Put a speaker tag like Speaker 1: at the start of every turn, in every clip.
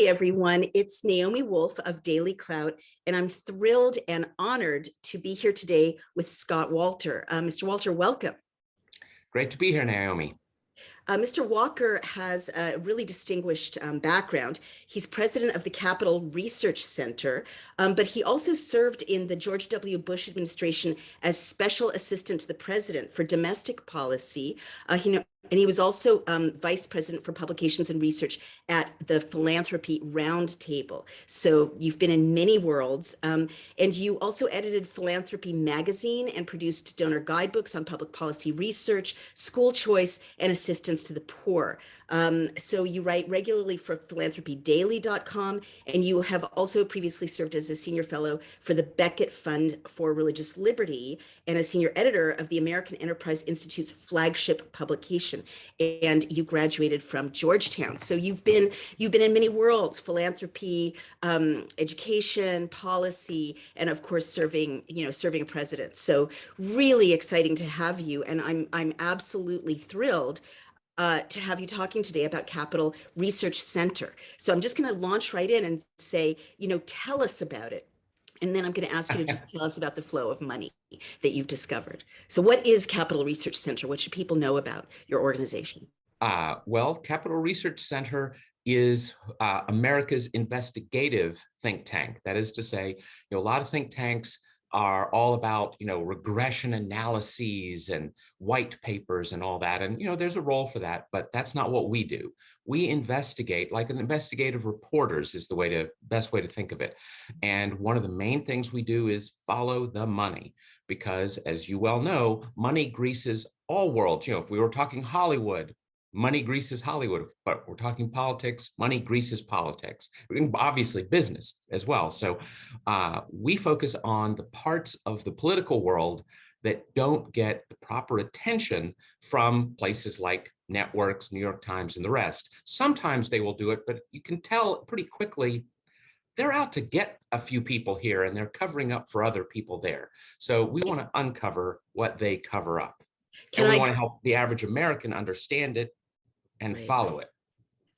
Speaker 1: everyone. It's Naomi Wolf of Daily Clout, and I'm thrilled and honored to be here today with Scott Walter. Mr. Walter, welcome.
Speaker 2: Great to be here, Naomi.
Speaker 1: Mr. Walker has a really distinguished background. He's president of the Capital Research Center, but he also served in the George W. Bush administration as special assistant to the president for domestic policy. And he was also vice president for publications and research at the Philanthropy Roundtable. So you've been in many worlds, and you also edited Philanthropy magazine and produced donor guidebooks on public policy research, school choice, and assistance to the poor. So you write regularly for philanthropydaily.com, and you have also previously served as a senior fellow for the Beckett Fund for Religious Liberty and a senior editor of the American Enterprise Institute's flagship publication. And you graduated from Georgetown. So you've been in many worlds: philanthropy, education, policy, and of course serving a president. So really exciting to have you, and I'm absolutely thrilled to have you talking today about Capital Research Center. So I'm just going to launch right in and say, tell us about it. And then I'm going to ask you to just tell us about the flow of money that you've discovered. So what is Capital Research Center? What should people know about your organization?
Speaker 2: Well, Capital Research Center is America's investigative think tank. That is to say, a lot of think tanks are all about, regression analyses and white papers and all that. And, there's a role for that, but that's not what we do. We investigate, like an investigative reporters is the best way to think of it. And one of the main things we do is follow the money, because as you well know, money greases all worlds. If we were talking Hollywood, money greases Hollywood, but we're talking politics, money greases politics. Obviously business as well. So we focus on the parts of the political world that don't get the proper attention from places like networks, New York Times, and the rest. Sometimes they will do it, but you can tell pretty quickly they're out to get a few people here and they're covering up for other people there. So we want to uncover what they cover up. And we want to help the average American understand it and follow it.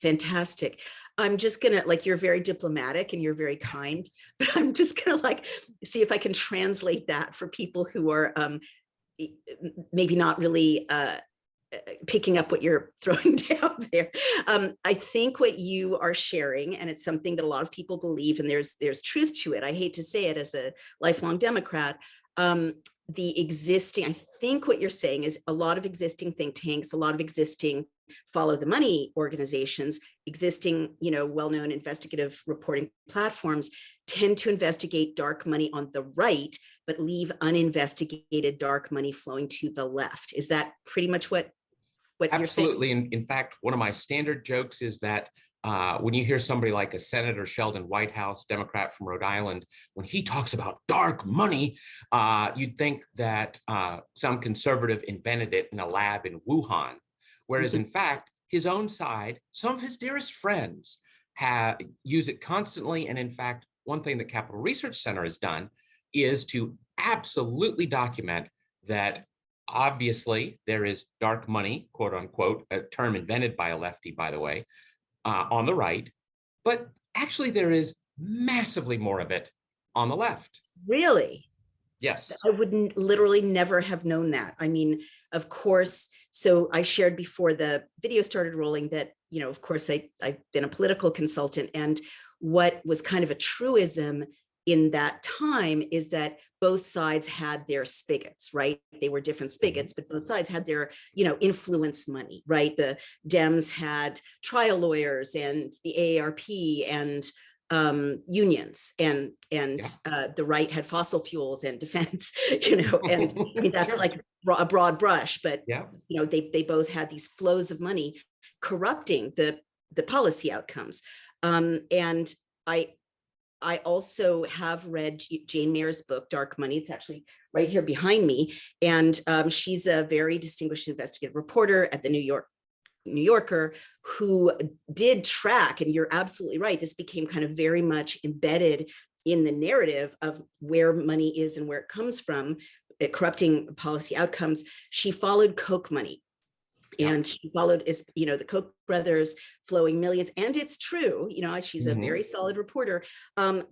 Speaker 1: Fantastic. I'm just gonna, you're very diplomatic and you're very kind, but I'm just gonna see if I can translate that for people who are maybe not really picking up what you're throwing down there. I think what you are sharing, and it's something that a lot of people believe, and there's truth to it. I hate to say it as a lifelong Democrat. I think what you're saying is a lot of existing think tanks, a lot of existing follow the money organizations, existing, well-known investigative reporting platforms tend to investigate dark money on the right, but leave uninvestigated dark money flowing to the left. Is that pretty much what you're saying?
Speaker 2: Absolutely. In fact, one of my standard jokes is that when you hear somebody like a Senator Sheldon Whitehouse, Democrat from Rhode Island, when he talks about dark money, you'd think that some conservative invented it in a lab in Wuhan. Whereas in fact, his own side, some of his dearest friends use it constantly. And in fact, one thing that Capital Research Center has done is to absolutely document that obviously there is dark money, quote unquote, a term invented by a lefty, by the way, on the right, but actually there is massively more of it on the left.
Speaker 1: Really?
Speaker 2: Yes.
Speaker 1: I would literally never have known that. I mean, of course, so I shared before the video started rolling that, of course, I've been a political consultant, and what was kind of a truism in that time is that both sides had their spigots, right? They were different spigots, but both sides had their, influence money, right? The Dems had trial lawyers and the AARP and unions, and the right had fossil fuels and defense, and I mean, that's sure. A broad brush, but they both had these flows of money corrupting the policy outcomes. And I also have read Jane Mayer's book, Dark Money. It's actually right here behind me. And she's a very distinguished investigative reporter at the New Yorker who did track, and you're absolutely right, this became kind of very much embedded in the narrative of where money is and where it comes from, corrupting policy outcomes. She followed Koch money. And she followed, the Koch brothers flowing millions. And it's true, she's a very solid reporter. And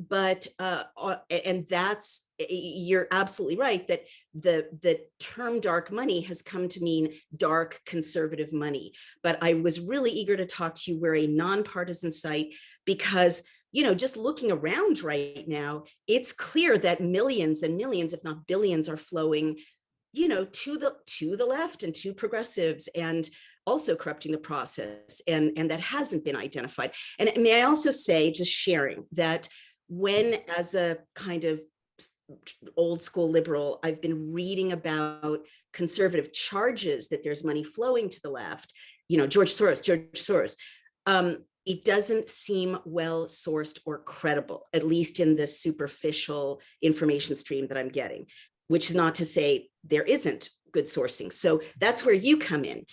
Speaker 1: you're absolutely right that the term dark money has come to mean dark conservative money. But I was really eager to talk to you. We're a nonpartisan site because just looking around right now, it's clear that millions and millions, if not billions, are flowing, to the left and to progressives, and also corrupting the process. And that hasn't been identified. And may I also say, just sharing, that when, as a kind of old school liberal, I've been reading about conservative charges that there's money flowing to the left, George Soros, it doesn't seem well sourced or credible, at least in the superficial information stream that I'm getting, which is not to say there isn't good sourcing. So that's where you come in.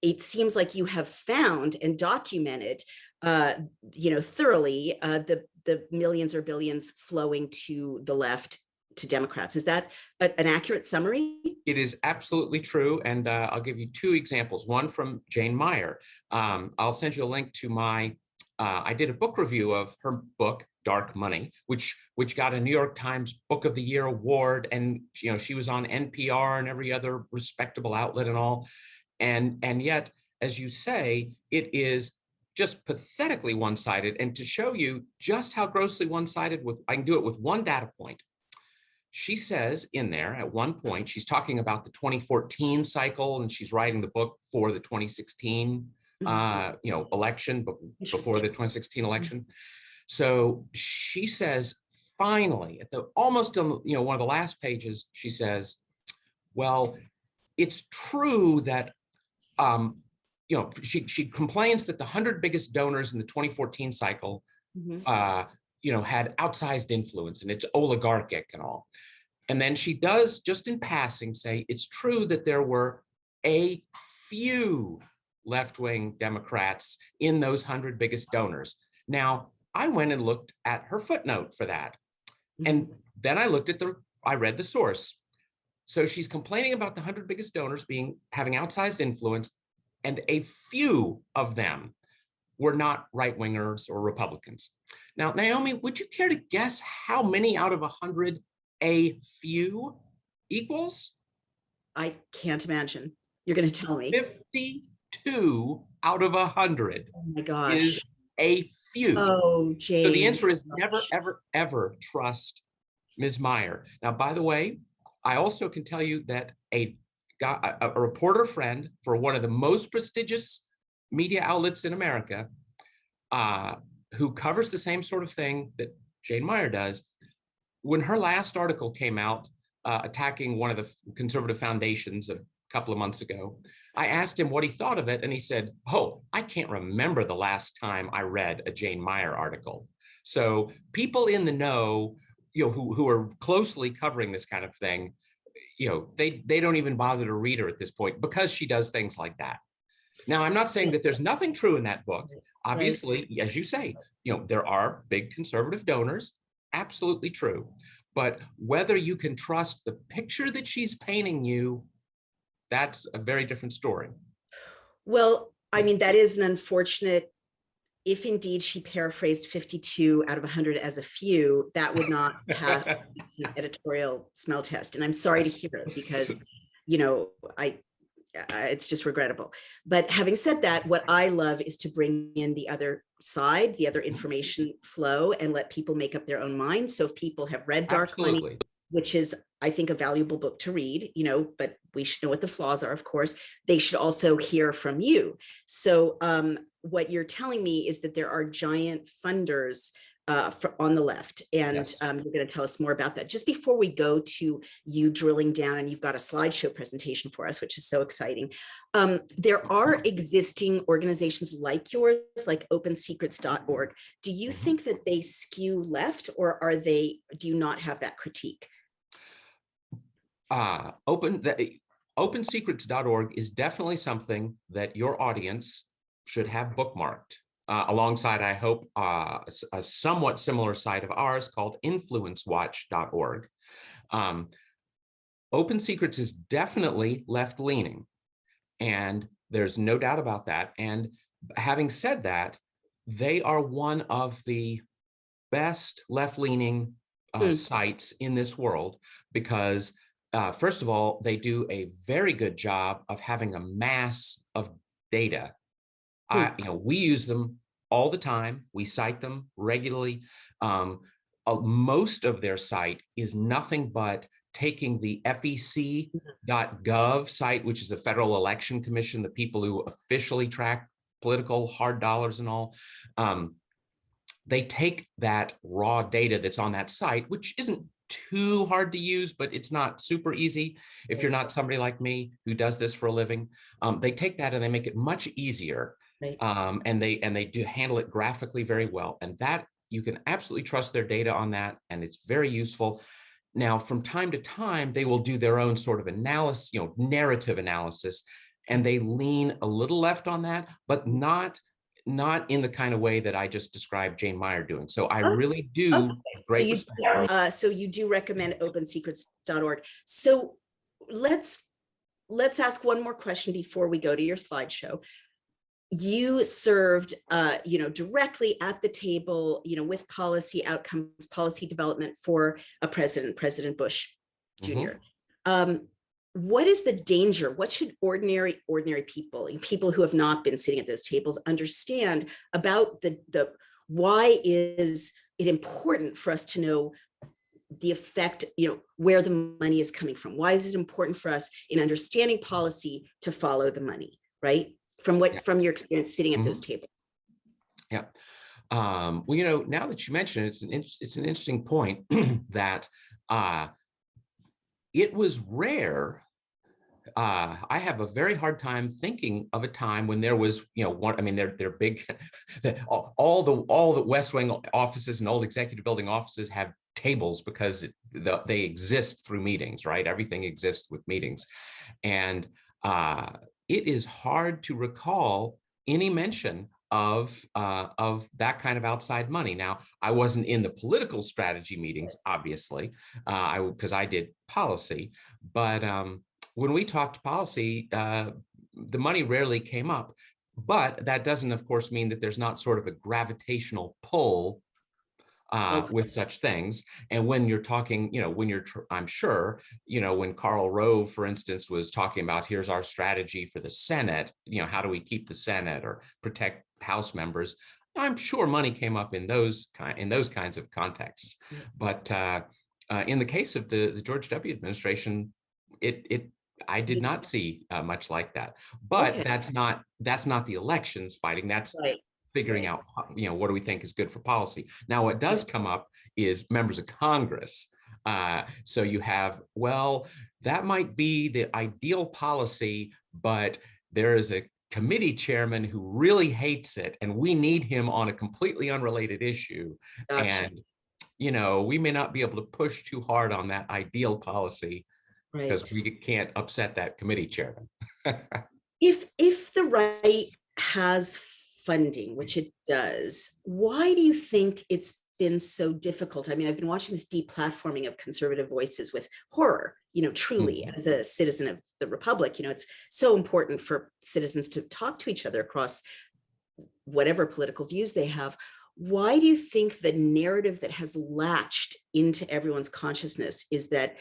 Speaker 1: It seems like you have found and documented, thoroughly the millions or billions flowing to the left, to Democrats. Is that an accurate summary?
Speaker 2: It is absolutely true. And I'll give you two examples, one from Jane Meyer. I'll send you a link to I did a book review of her book, Dark Money, which got a New York Times Book of the Year award. And, she was on NPR and every other respectable outlet and all. And yet, as you say, it is just pathetically one-sided. And to show you just how grossly one-sided, I can do it with one data point. She says in there at one point, she's talking about the 2014 cycle, and she's writing the book for the 2016 election, but before the 2016 election. So she says, finally, at almost on one of the last pages, she says, well, it's true that she complains that the 100 biggest donors in the 2014 cycle had outsized influence, and it's oligarchic and all. And then she does, just in passing, say it's true that there were a few left-wing Democrats in those 100 biggest donors. Now, I went and looked at her footnote for that. And then I read the source. So she's complaining about the 100 biggest donors having outsized influence, and a few of them were not right-wingers or Republicans. Now, Naomi, would you care to guess how many out of 100 a few equals?
Speaker 1: I can't imagine. You're going to tell me.
Speaker 2: 52 out of 100
Speaker 1: my gosh.
Speaker 2: Is a few.
Speaker 1: Oh, Jane.
Speaker 2: So the answer is never, ever, ever trust Ms. Meyer. Now, by the way, I also can tell you that a reporter friend for one of the most prestigious media outlets in America, who covers the same sort of thing that Jane Meyer does, when her last article came out attacking one of the conservative foundations a couple of months ago, I asked him what he thought of it, and he said, oh, I can't remember the last time I read a Jane Meyer article. So people in the know, who are closely covering this kind of thing, they don't even bother to read her at this point because she does things like that. Now, I'm not saying that there's nothing true in that book. Obviously, as you say, there are big conservative donors, absolutely true. But whether you can trust the picture that she's painting you, that's a very different story.
Speaker 1: Well, I mean, that is an unfortunate, if indeed she paraphrased 52 out of 100 as a few, that would not pass an editorial smell test. And I'm sorry to hear it because, it's just regrettable. But having said that, what I love is to bring in the other side, the other information flow, and let people make up their own minds. So if people have read Dark Money, which is, I think, a valuable book to read, but we should know what the flaws are, of course, they should also hear from you. So what you're telling me is that there are giant funders on the left, and yes. You're going to tell us more about that. Just before we go to you drilling down, and you've got a slideshow presentation for us, which is so exciting. There are existing organizations like yours, like opensecrets.org. Do you think that they skew left, or do you not have that critique?
Speaker 2: Opensecrets.org is definitely something that your audience should have bookmarked. Alongside, I hope, a somewhat similar site of ours called influencewatch.org. Open Secrets is definitely left-leaning, and There's no doubt about that. And having said that, they are one of the best left-leaning
Speaker 1: Hmm.
Speaker 2: sites in this world because, first of all, they do a very good job of having a mass of data.
Speaker 1: Hmm.
Speaker 2: We use them all the time. We cite them regularly. Um, Most of their site is nothing but taking the FEC.gov site, which is the Federal Election Commission, the people who officially track political hard dollars and all. They take that raw data that's on that site, which isn't too hard to use, but it's not super easy if you're not somebody like me who does this for a living. They take that and they make it much easier,
Speaker 1: Right.
Speaker 2: and they do handle it graphically very well. And that you can absolutely trust their data on that, and it's very useful. Now, from time to time, they will do their own sort of analysis, narrative analysis, and they lean a little left on that, but not in the kind of way that I just described Jane Meyer doing. So I
Speaker 1: Oh,
Speaker 2: really do
Speaker 1: okay.
Speaker 2: have great respect.
Speaker 1: So you do recommend opensecrets.org. So let's ask one more question before we go to your slideshow. You served, directly at the table, with policy outcomes, policy development for a President Bush Jr. What is the danger? What should ordinary people, people who have not been sitting at those tables, understand about the why is it important for us to know the effect, where the money is coming from? Why is it important for us in understanding policy to follow the money, right? From your experience sitting at those tables.
Speaker 2: Yeah. Well, now that you mention it, it's an interesting point that it was rare. I have a very hard time thinking of a time when there was, they're big. all the West Wing offices and old executive building offices have tables because they exist through meetings, right? Everything exists with meetings, and it is hard to recall any mention of that kind of outside money. Now, I wasn't in the political strategy meetings, obviously, because I did policy, but when we talked policy, the money rarely came up. But that doesn't, of course, mean that there's not sort of a gravitational pull with such things. And when you're talking, I'm sure, when Karl Rove, for instance, was talking about here's our strategy for the Senate, how do we keep the Senate or protect House members? I'm sure money came up in those kinds of contexts. But in the case of the George W. administration, I did not see much like that. But
Speaker 1: Okay.
Speaker 2: that's not the elections fighting. That's
Speaker 1: Right.
Speaker 2: figuring out, what do we think is good for policy. Now, what does come up is members of Congress. So you have, well, that might be the ideal policy, but there is a committee chairman who really hates it, and we need him on a completely unrelated issue.
Speaker 1: Gotcha.
Speaker 2: And, we may not be able to push too hard on that ideal policy because
Speaker 1: Right.
Speaker 2: we can't upset that committee chairman.
Speaker 1: If the right has funding, which it does, why do you think it's been so difficult? I mean, I've been watching this deplatforming of conservative voices with horror, truly, as a citizen of the Republic. It's so important for citizens to talk to each other across whatever political views they have. Why do you think the narrative that has latched into everyone's consciousness is that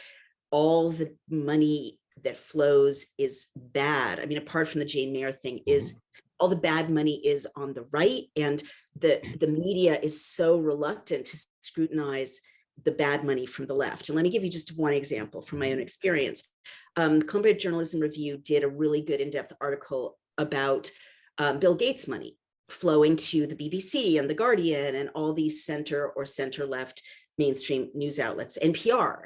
Speaker 1: all the money that flows is bad? I mean, apart from the Jane Mayer thing, is all the bad money is on the right, and the media is so reluctant to scrutinize the bad money from the left. And let me give you just one example from my own experience. Columbia Journalism Review did a really good in-depth article about Bill Gates money flowing to the BBC and the Guardian and all these center or center-left mainstream news outlets, NPR,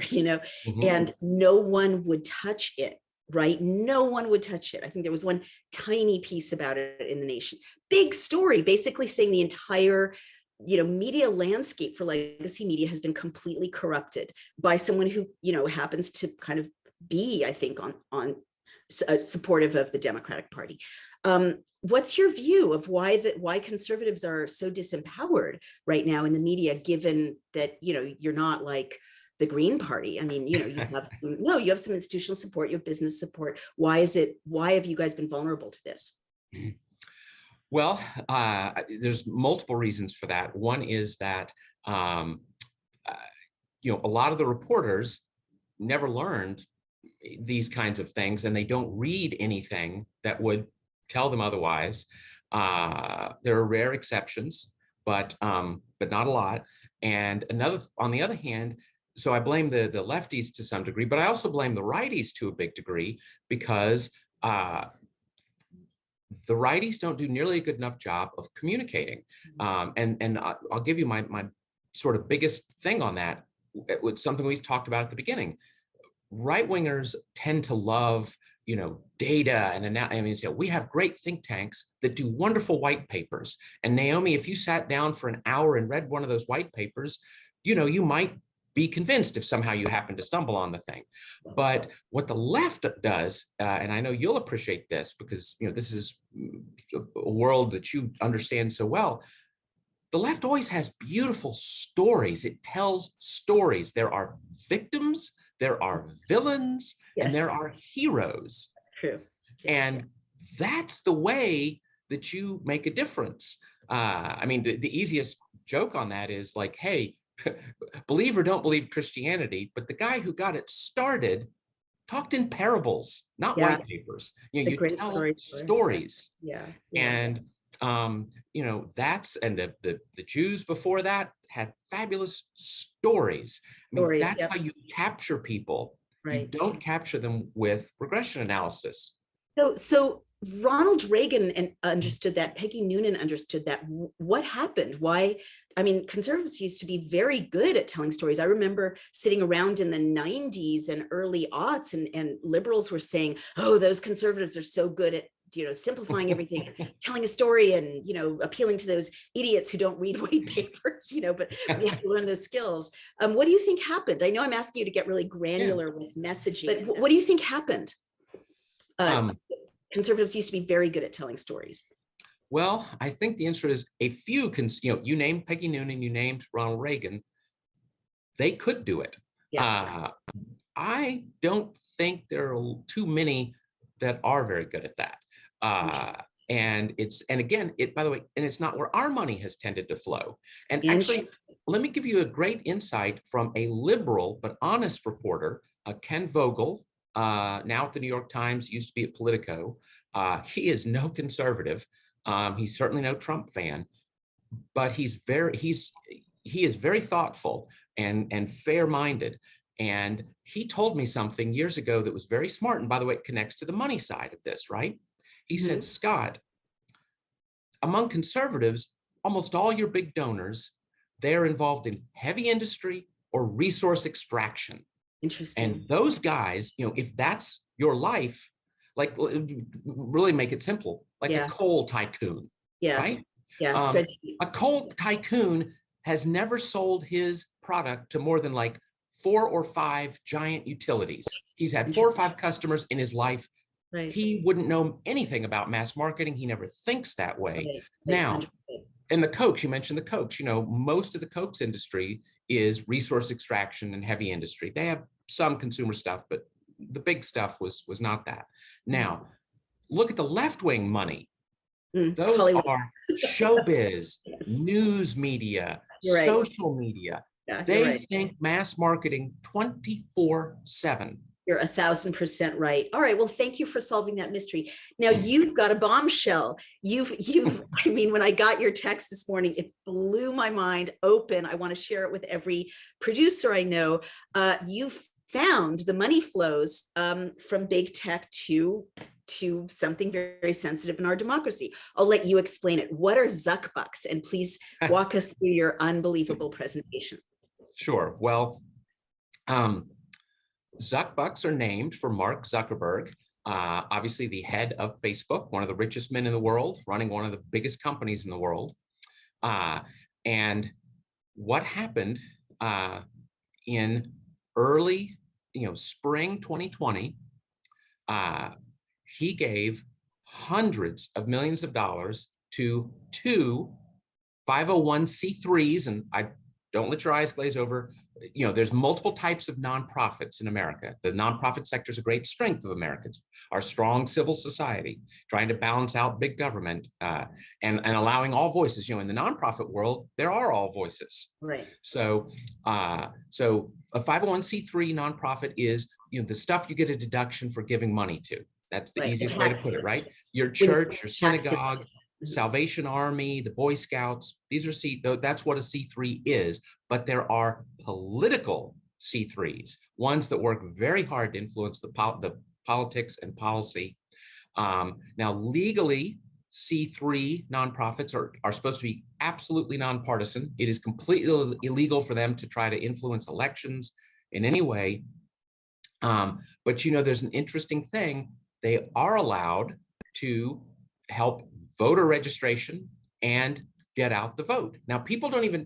Speaker 1: and no one would touch it, right? No one would touch it. I think there was one tiny piece about it in The Nation. Big story, basically saying the entire, media landscape for legacy media has been completely corrupted by someone who, happens to kind of be, I think, on supportive of the Democratic Party. What's your view of why conservatives are so disempowered right now in the media, given that, you're not like the Green Party? I mean, you have you have some institutional support, you have business support. Why have you guys been vulnerable to this?
Speaker 2: Well, there's multiple reasons for that. One is that, a lot of the reporters never learned these kinds of things, and they don't read anything that would tell them otherwise. There are rare exceptions, but not a lot. And on the other hand, so I blame the lefties to some degree, but I also blame the righties to a big degree, because the righties don't do nearly a good enough job of communicating. And I'll give you my sort of biggest thing on that. It was something we talked about at the beginning. Right-wingers tend to love, data and so we have great think tanks that do wonderful white papers. And Naomi, if you sat down for an hour and read one of those white papers, you might be convinced if somehow you happen to stumble on the thing. But what the left does, and I know you'll appreciate this because this is a world that you understand so well, the left always has beautiful stories. It tells stories. There are victims, there are villains,
Speaker 1: Yes.
Speaker 2: and there are heroes.
Speaker 1: True.
Speaker 2: And that's the way that you make a difference. The easiest joke on that is like, hey, believe or don't believe Christianity, but the guy who got it started talked in parables, not white papers. You tell stories.
Speaker 1: Yeah.
Speaker 2: And that's, and the Jews before that had fabulous stories. That's how you capture people. Right. You don't capture them with regression analysis.
Speaker 1: So Ronald Reagan understood that. Peggy Noonan understood that. What happened? Why? Conservatives used to be very good at telling stories. I remember sitting around in the 90s and early aughts, and liberals were saying, oh, those conservatives are so good at simplifying everything, telling a story, and appealing to those idiots who don't read white papers, but we have to learn those skills. What do you think happened? I know I'm asking you to get really granular with messaging, but what do you think happened? Conservatives used to be very good at telling stories.
Speaker 2: Well, I think the answer is a few. You named Peggy Noonan, you named Ronald Reagan. They could do it. Yeah. I don't think there are too many that are very good at that. And by the way, it's not where our money has tended to flow. And actually, let me give you a great insight from a liberal but honest reporter, Ken Vogel, now at the New York Times, used to be at Politico. He is no conservative. He's certainly no Trump fan, but he is very thoughtful and fair-minded. And he told me something years ago that was very smart. And by the way, it connects to the money side of this, right? He said, Scott, among conservatives, almost all your big donors, they're involved in heavy industry or resource extraction.
Speaker 1: Interesting.
Speaker 2: And those guys, if that's your life, like really make it simple, like a coal tycoon, right?
Speaker 1: Yeah.
Speaker 2: A coal tycoon has never sold his product to more than like 4 or 5 giant utilities. He's had 4 or 5 customers in his life. Right. He wouldn't know anything about mass marketing. He never thinks that way. Right. Now, in the Cokes, you mentioned the Cokes, most of the Cokes industry is resource extraction and heavy industry. They have some consumer stuff, but the big stuff was not that. Now, look at the left-wing money. Those Hollywood. Are showbiz, news media, social media. Yeah, they think mass marketing 24/7.
Speaker 1: You're 1,000% right. All right. Well, thank you for solving that mystery. Now you've got a bombshell. When I got your text this morning, it blew my mind open. I want to share it with every producer I know. You've found the money flows from big tech to something very, very sensitive in our democracy. I'll let you explain it. What are Zuck bucks? And please walk us through your unbelievable presentation.
Speaker 2: Sure. Well, Zuck bucks are named for Mark Zuckerberg, obviously the head of Facebook, one of the richest men in the world, running one of the biggest companies in the world. And what happened in early, spring 2020, he gave hundreds of millions of dollars to 2 501c3s, and don't let your eyes glaze over. there's multiple types of nonprofits in America. The nonprofit sector is a great strength of Americans, our strong civil society, trying to balance out big government and allowing all voices. In the nonprofit world, there are all voices.
Speaker 1: Right.
Speaker 2: So a 501c3 nonprofit is the stuff you get a deduction for giving money to. That's the easiest way to put it, right? Your church, your synagogue, Salvation Army, the Boy Scouts, these are that's what a C3 is, but there are political C3s, ones that work very hard to influence the politics and policy. Now, legally, C3 nonprofits are supposed to be absolutely nonpartisan. It is completely illegal for them to try to influence elections in any way. But there's an interesting thing. They are allowed to help voter registration and get out the vote. Now,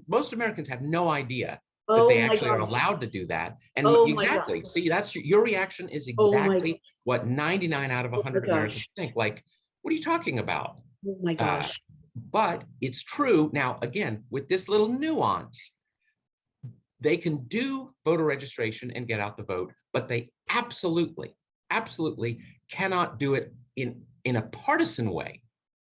Speaker 2: most Americans have no idea that they actually are allowed to do that. And exactly, see, that's your reaction is exactly what 99 out of 100 Americans think. Like, what are you talking about?
Speaker 1: Oh my gosh.
Speaker 2: But it's true. Now, again, with this little nuance, they can do voter registration and get out the vote, but they absolutely cannot do it in a partisan way.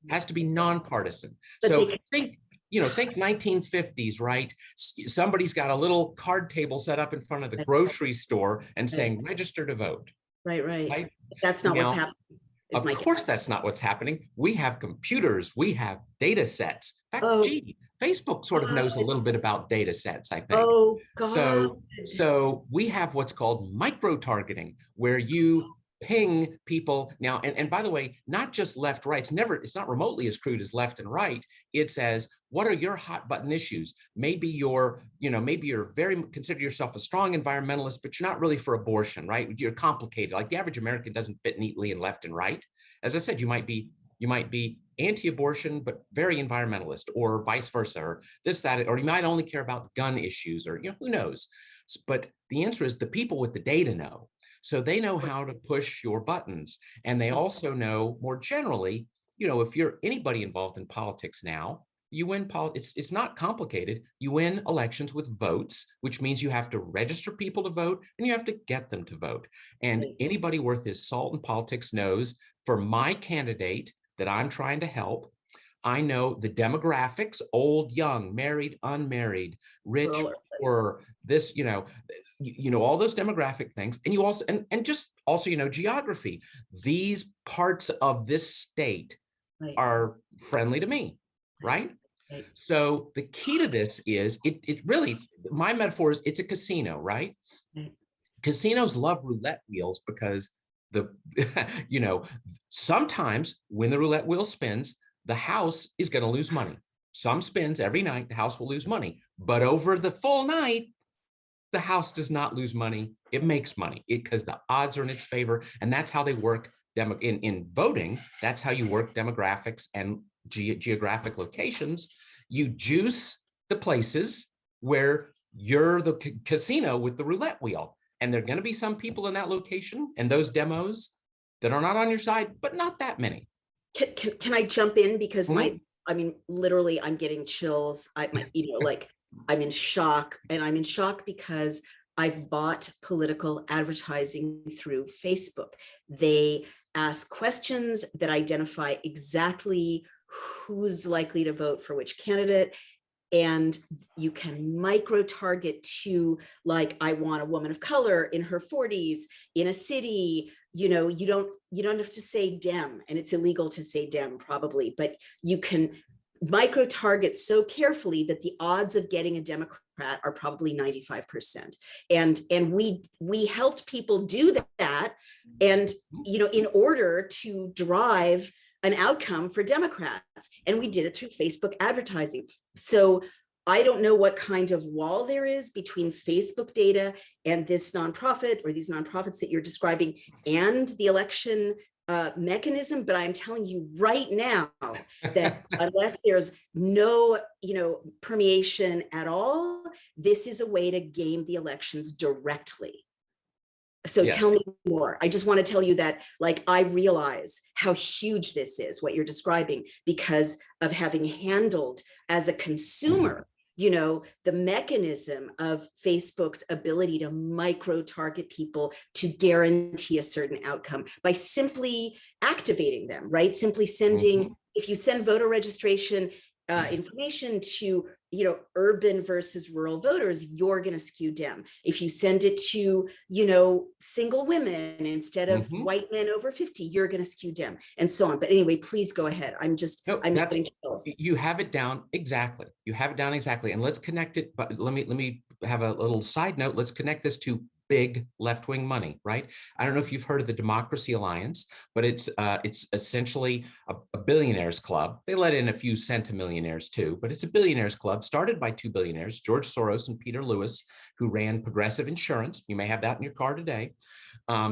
Speaker 2: It has to be nonpartisan. But so think 1950s, right? Somebody's got a little card table set up in front of the grocery store and saying, register to vote.
Speaker 1: Right. That's not what's happening.
Speaker 2: Of course, that's not what's happening. We have computers, we have data sets. In fact, Facebook sort of knows a little bit about data sets, I think.
Speaker 1: Oh, God.
Speaker 2: So we have what's called micro-targeting, where you ping people now, and by the way, not just left, right. It's not remotely as crude as left and right. It says, what are your hot button issues? Maybe you're consider yourself a strong environmentalist, but you're not really for abortion, right? You're complicated. Like the average American doesn't fit neatly in left and right. As I said, you might be anti-abortion, but very environmentalist, or vice versa, or this, that, or you might only care about gun issues, or who knows? But the answer is the people with the data know. So they know how to push your buttons. And they also know more generally, if you're anybody involved in politics now, you win it's not complicated. You win elections with votes, which means you have to register people to vote and you have to get them to vote. And anybody worth his salt in politics knows for my candidate that I'm trying to help, I know the demographics, old, young, married, unmarried, rich, poor, this, all those demographic things. And you also, and just also, geography. These parts of this state are friendly to me, right? So the key to this is, it really, my metaphor is it's a casino, right? Casinos love roulette wheels because sometimes when the roulette wheel spins, the house is going to lose money. Some spins every night, the house will lose money. But over the full night, the house does not lose money. It makes money because the odds are in its favor. And that's how they work in voting. That's how you work demographics and geographic locations. You juice the places where you're the casino with the roulette wheel. And there are going to be some people in that location and those demos that are not on your side, but not that many.
Speaker 1: Can I jump in? Because literally, I'm getting chills. I'm in shock, and I'm in shock because I've bought political advertising through Facebook. They ask questions that identify exactly who's likely to vote for which candidate. And you can micro target to, like, I want a woman of color in her 40s in a city. You don't have to say Dem, and it's illegal to say Dem probably, but you can micro target so carefully that the odds of getting a Democrat are probably 95%. And we helped people do that. And, in order to drive an outcome for Democrats, and we did it through Facebook advertising. So I don't know what kind of wall there is between Facebook data and this nonprofit, or these nonprofits that you're describing, and the election mechanism, but I'm telling you right now that unless there's no, permeation at all, this is a way to game the elections directly. So tell me more. I just want to tell you that, I realize how huge this is, what you're describing, because of having handled as a consumer the mechanism of Facebook's ability to micro-target people to guarantee a certain outcome by simply activating them, right? Simply sending, if you send voter registration information to urban versus rural voters, you're going to skew Dem. If you send it to single women instead of white men over 50, you're going to skew Dem, and so on. But anyway, please go ahead. I'm getting chills.
Speaker 2: You have it down exactly. You have it down exactly. And let's connect it. But let me have a little side note. Let's connect this to big left-wing money, right? I don't know if you've heard of the Democracy Alliance, but it's essentially a billionaires club. They let in a few centimillionaires too, but it's a billionaires club started by two billionaires, George Soros and Peter Lewis, who ran Progressive Insurance. You may have that in your car today.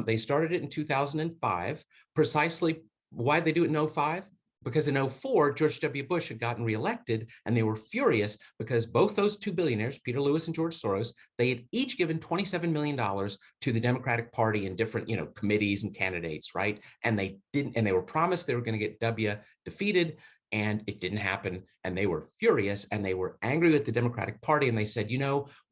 Speaker 2: They started it in 2005. Precisely why did they do it in 2005? Because in 2004, George W. Bush had gotten reelected, and they were furious because both those two billionaires, Peter Lewis and George Soros, they had each given $27 million to the Democratic Party in different, committees and candidates, right? And they didn't, and they were promised they were going to get W defeated, and it didn't happen. And they were furious, and they were angry with the Democratic Party, and they said,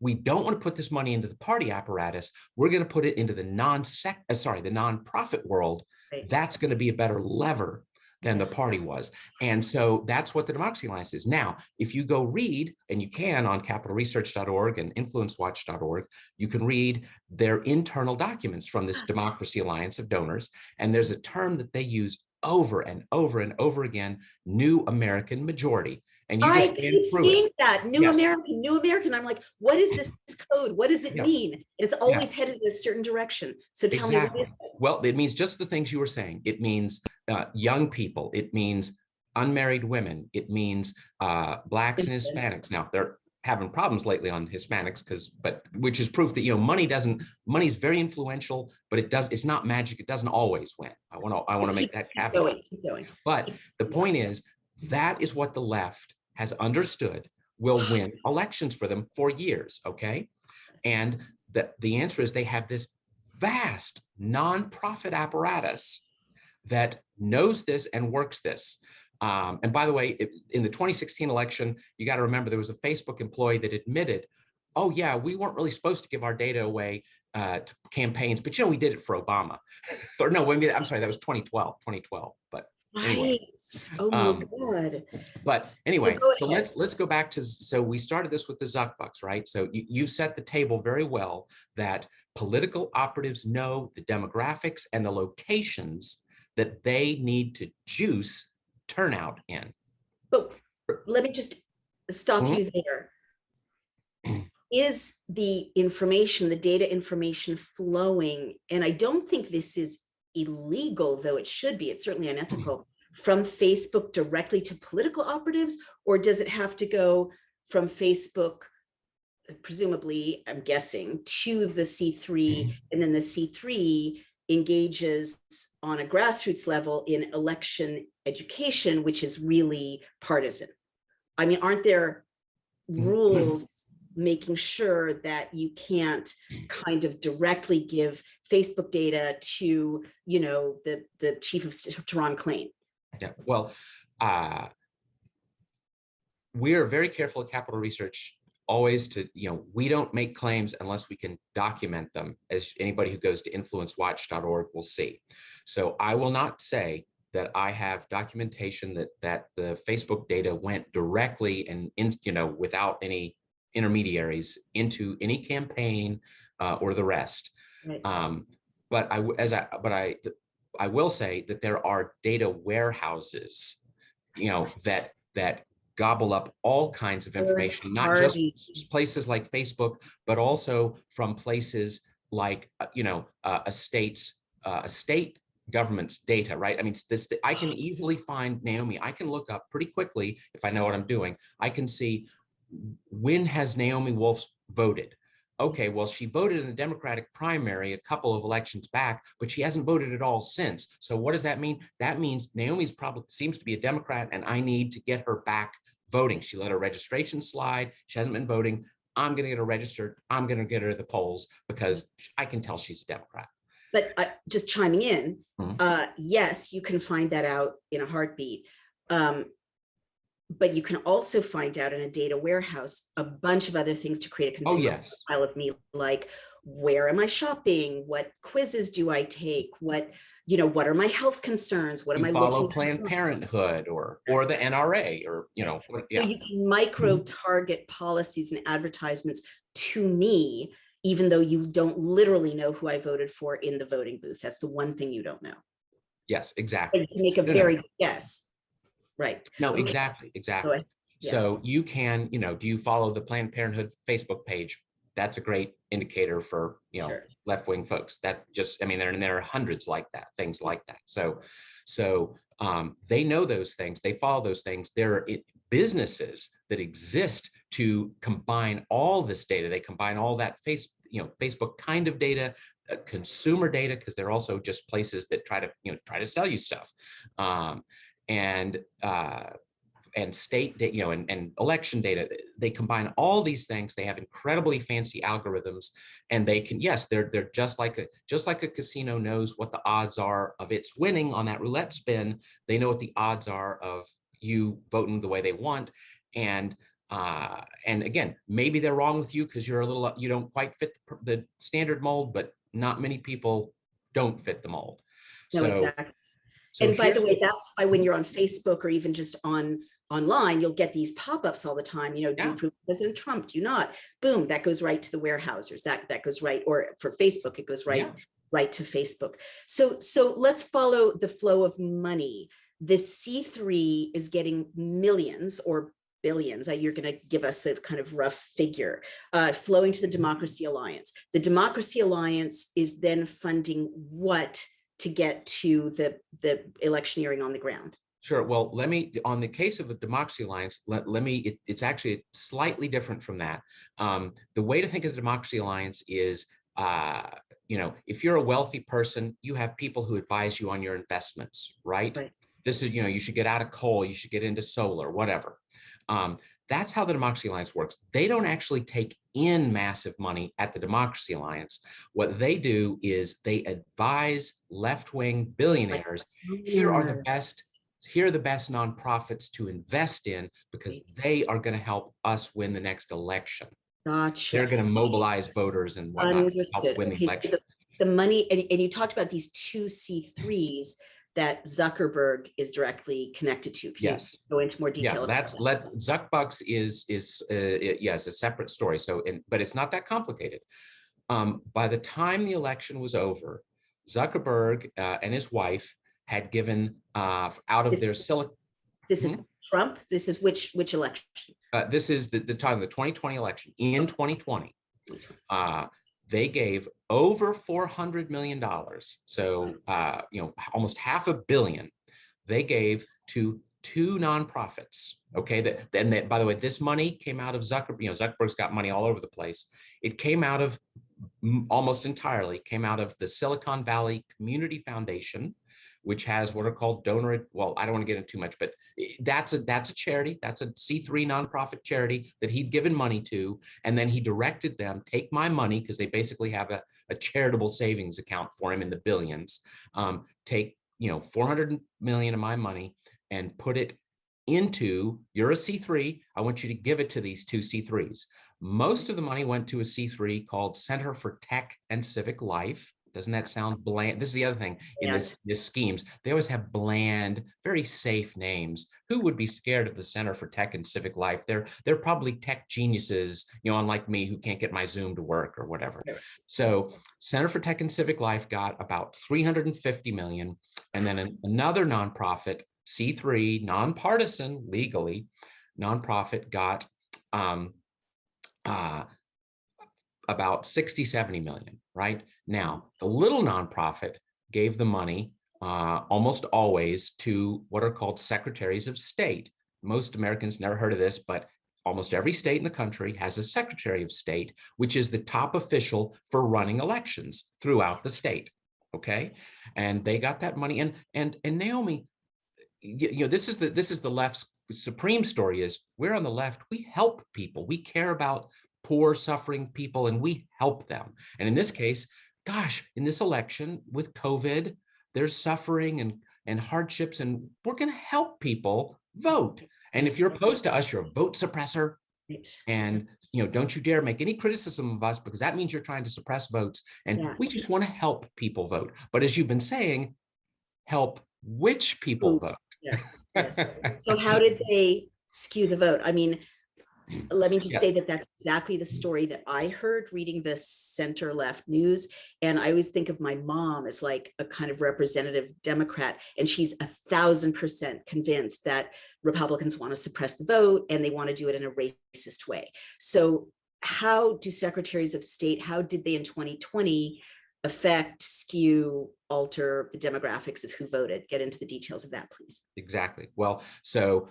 Speaker 2: we don't want to put this money into the party apparatus. We're going to put it into the nonprofit world.
Speaker 1: Right.
Speaker 2: That's going to be a better lever than the party was. And so that's what the Democracy Alliance is. Now, if you go read, and you can on capitalresearch.org and influencewatch.org, you can read their internal documents from this Democracy Alliance of donors. And there's a term that they use over and over and over again, new American majority. And you just
Speaker 1: I keep seeing that new American. I'm like, what is this code? What does it mean? It's always headed in a certain direction. So tell me what it is.
Speaker 2: Well, it means just the things you were saying. It means young people. It means unmarried women. It means Blacks and Hispanics. Now they're having problems lately on Hispanics which is proof that money's very influential, but it's not magic. It doesn't always win. I want to make that caveat.
Speaker 1: Keep going.
Speaker 2: But the point is, that is what the left has understood will win elections for them for years, okay? And the answer is they have this vast nonprofit apparatus that knows this and works this. And by the way, in the 2016 election, you got to remember there was a Facebook employee that admitted, oh yeah, we weren't really supposed to give our data away to campaigns, but we did it for Obama. Or no, I'm sorry, that was 2012, but anyway.
Speaker 1: Oh my God.
Speaker 2: But anyway, so let's go back to, so we started this with the Zuck bucks, right? So you set the table very well that political operatives know the demographics and the locations that they need to juice turnout in.
Speaker 1: But let me just stop you there. Is the information, the data information flowing, and I don't think this is illegal, though it should be, it's certainly unethical, from Facebook directly to political operatives, or does it have to go from Facebook, presumably, I'm guessing, to the C3, and then the C3 engages on a grassroots level in election education, which is really partisan? I mean, aren't there rules making sure that you can't kind of directly give Facebook data to, the chief of Tehran Klein?
Speaker 2: Yeah, well, we are very careful at Capital Research always to, we don't make claims unless we can document them, as anybody who goes to influencewatch.org will see. So I will not say that I have documentation that the Facebook data went directly and without any intermediaries into any campaign or the rest. Right. But I will say that there are data warehouses, that gobble up all kinds of information, not just places like Facebook, but also from places like a state government's data, right? I mean, I can easily find, Naomi, I can look up pretty quickly if I know what I'm doing. I can see, when has Naomi Wolf voted? Okay, well, she voted in the Democratic primary a couple of elections back, but she hasn't voted at all since. So what does that mean? That means Naomi's probably seems to be a Democrat, and I need to get her back voting. She let her registration slide. She hasn't been voting. I'm going to get her registered. I'm going to get her to the polls because I can tell she's a Democrat.
Speaker 1: But just chiming in, yes, you can find that out in a heartbeat. but you can also find out in a data warehouse a bunch of other things to create a
Speaker 2: Oh,
Speaker 1: consumer
Speaker 2: yes.
Speaker 1: profile of me, like where am I shopping? What quizzes do I take? What are my health concerns? What am
Speaker 2: You
Speaker 1: I
Speaker 2: follow
Speaker 1: looking
Speaker 2: Planned
Speaker 1: for?
Speaker 2: Parenthood or the NRA or,
Speaker 1: So
Speaker 2: yeah.
Speaker 1: you can micro target policies and advertisements to me, even though you don't literally know who I voted for in the voting booth. That's the one thing you don't know.
Speaker 2: Yes,
Speaker 1: But
Speaker 2: exactly.
Speaker 1: you can make a
Speaker 2: No,
Speaker 1: very
Speaker 2: no.
Speaker 1: good guess. Right.
Speaker 2: No,
Speaker 1: Okay.
Speaker 2: exactly,
Speaker 1: So
Speaker 2: exactly.
Speaker 1: yeah.
Speaker 2: So you can, do you follow the Planned Parenthood Facebook page? That's a great indicator for,
Speaker 1: Sure.
Speaker 2: left-wing folks. That just, I mean, there are hundreds like that, things like that. So they know those things, they follow those things. There are businesses that exist to combine all this data. They combine all that Facebook kind of data, consumer data, because they're also just places that try to sell you stuff. And state data, and election data. They combine all these things. They have incredibly fancy algorithms, and they can, yes, they're just like a casino knows what the odds are of its winning on that roulette spin. They know what the odds are of you voting the way they want, and again, maybe they're wrong with you because you don't quite fit the standard mold, but not many people don't fit the mold.
Speaker 1: No,
Speaker 2: So
Speaker 1: exactly.
Speaker 2: so
Speaker 1: And by the
Speaker 2: here's
Speaker 1: way, that's why when you're on Facebook or even just online, you'll get these pop-ups all the time. Do you
Speaker 2: yeah.
Speaker 1: approve President Trump? Do you not? Boom, that goes right to the warehousers. That goes right, or for Facebook, it goes right,
Speaker 2: Yeah.
Speaker 1: right to Facebook. So let's follow the flow of money. This C3 is getting millions or billions. You're going to give us a kind of rough figure, flowing to the Democracy Alliance. The Democracy Alliance is then funding what to get to the electioneering on the ground?
Speaker 2: Sure. Well, on the case of the Democracy Alliance, it's actually slightly different from that. The way to think of the Democracy Alliance is, if you're a wealthy person, you have people who advise you on your investments, right?
Speaker 1: Right.
Speaker 2: This is, you should get out of coal, you should get into solar, whatever. That's how the Democracy Alliance works. They don't actually take in massive money at the Democracy Alliance. What they do is they advise left-wing billionaires. Here are the best nonprofits to invest in because they are going to help us win the next election.
Speaker 1: Gotcha.
Speaker 2: They're going to mobilize voters and whatnot to help win the election.
Speaker 1: So the money, and you talked about these two C3s that Zuckerberg is directly connected to. Can
Speaker 2: Yes.
Speaker 1: you go into more detail?
Speaker 2: Yeah, Zuckbucks is a separate story. But it's not that complicated. By the time the election was over, Zuckerberg and his wife had given out of their Silicon.
Speaker 1: This is Trump. This is which election?
Speaker 2: This is the time of the 2020 election. In 2020, they gave over $400 million. So, almost $500 million. They gave to two nonprofits. Okay, by the way, this money came out of Zuckerberg. Zuckerberg's got money all over the place. It came out of almost entirely came out of the Silicon Valley Community Foundation, which has what are called donor. Well, I don't want to get into too much, but that's a charity. That's a C3 nonprofit charity that he'd given money to, and then he directed them take my money because they basically have a charitable savings account for him in the billions. Take 400 million of my money and put it into, you're a C3, I want you to give it to these two C3s. Most of the money went to a C3 called Center for Tech and Civic Life. Doesn't that sound bland? This is the other thing in this schemes. They always have bland, very safe names. Who would be scared of the Center for Tech and Civic Life? They're probably tech geniuses, unlike me, who can't get my Zoom to work or whatever. So Center for Tech and Civic Life got about 350 million. And then another nonprofit, C3, nonpartisan, legally, nonprofit got about 60, 70 million, right? Now, the little nonprofit gave the money almost always to what are called secretaries of state. Most Americans never heard of this, but almost every state in the country has a secretary of state, which is the top official for running elections throughout the state, okay? And they got that money. And Naomi, this is the left's supreme story is we're on the left, we help people, we care about poor suffering people and we help them. And in this case, gosh, in this election with COVID, there's suffering and hardships, and we're going to help people vote. And if
Speaker 1: Yes,
Speaker 2: you're
Speaker 1: that's
Speaker 2: opposed to us, you're a vote suppressor.
Speaker 1: right.
Speaker 2: And don't you dare make any criticism of us, because that means you're trying to suppress votes. And
Speaker 1: Yeah.
Speaker 2: we just want to help people vote. But as you've been saying, help which people
Speaker 1: Ooh,
Speaker 2: vote.
Speaker 1: yes, yes. So how did they skew the vote? I mean, let me just
Speaker 2: Yeah.
Speaker 1: say that that's exactly the story that I heard reading the center left news. And I always think of my mom as like a kind of representative Democrat, and she's 1,000% convinced that Republicans want to suppress the vote and they want to do it in a racist way. So how do secretaries of state, how did they in 2020 affect, skew, alter the demographics of who voted? Get into the details of that, please.
Speaker 2: Exactly. Well, so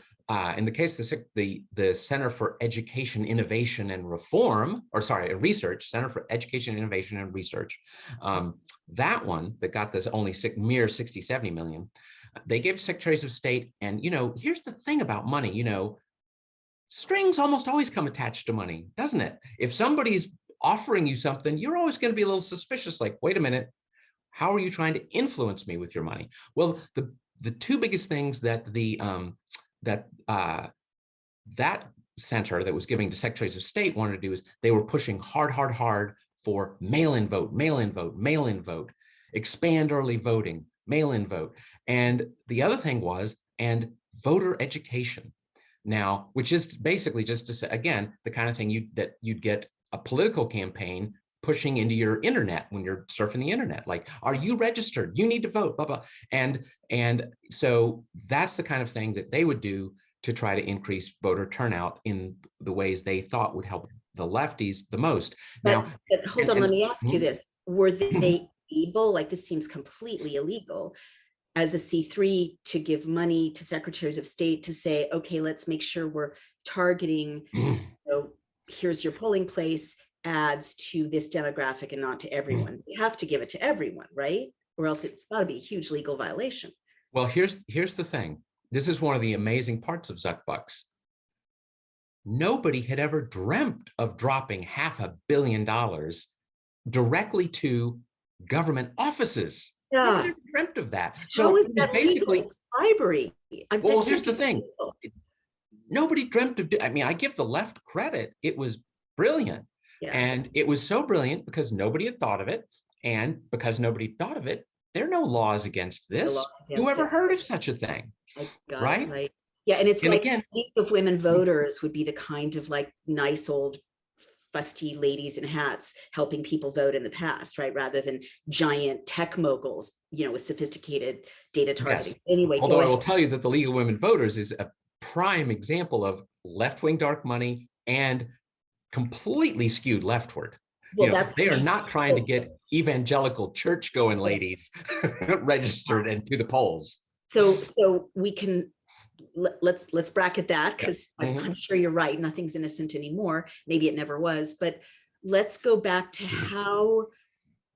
Speaker 2: in the case of the Center for Education, Innovation and Reform, or sorry, Research, Center for Education, Innovation and Research, that one that got this only mere 60, 70 million, they gave secretaries of state. And, here's the thing about money, strings almost always come attached to money, doesn't it? If somebody's offering you something, you're always going to be a little suspicious, like, wait a minute, how are you trying to influence me with your money? Well, the two biggest things that that center that was giving to secretaries of state wanted to do is they were pushing hard for mail-in vote, mail-in vote, mail-in vote, expand early voting, mail-in vote. And the other thing was, and voter education. Now, which is basically just to say, again, the kind of thing that you'd get a political campaign pushing into your internet when you're surfing the internet, like, are you registered? You need to vote, blah, blah. And so that's the kind of thing that they would do to try to increase voter turnout in the ways they thought would help the lefties the most.
Speaker 1: But hold on, let me ask you
Speaker 2: Mhm.
Speaker 1: this. Were they able, like this seems completely illegal, as a C3 to give money to secretaries of state to say, okay, let's make sure we're targeting, here's your polling place ads to this demographic and not to everyone. You have to give it to everyone, right? Or else it's got to be a huge legal violation.
Speaker 2: Well, here's the thing. This is one of the amazing parts of Zuck Bucks. Nobody had ever dreamt of dropping $500 million directly to government offices. Nobody ever dreamt of that.
Speaker 1: So is that
Speaker 2: basically
Speaker 1: legal? It's bribery.
Speaker 2: Well, here's the thing. Nobody dreamt of. I mean, I give the left credit. It was brilliant.
Speaker 1: Yeah.
Speaker 2: And it was so brilliant because nobody had thought of it. And because nobody thought of it, there are no laws against this. Who ever heard of such a thing? Right?
Speaker 1: Right. Yeah. And it's like
Speaker 2: again,
Speaker 1: League of Women Voters would be the kind of like nice old fusty ladies in hats helping people vote in the past, right? Rather than giant tech moguls, with sophisticated data targeting. Yes. Anyway,
Speaker 2: although I will tell you that the League of Women Voters is a prime example of left-wing dark money and completely skewed leftward.
Speaker 1: Well,
Speaker 2: they are not trying to get evangelical church-going ladies registered and to the polls.
Speaker 1: So we can let's bracket that, because I'm sure you're right. Nothing's innocent anymore. Maybe it never was, but let's go back to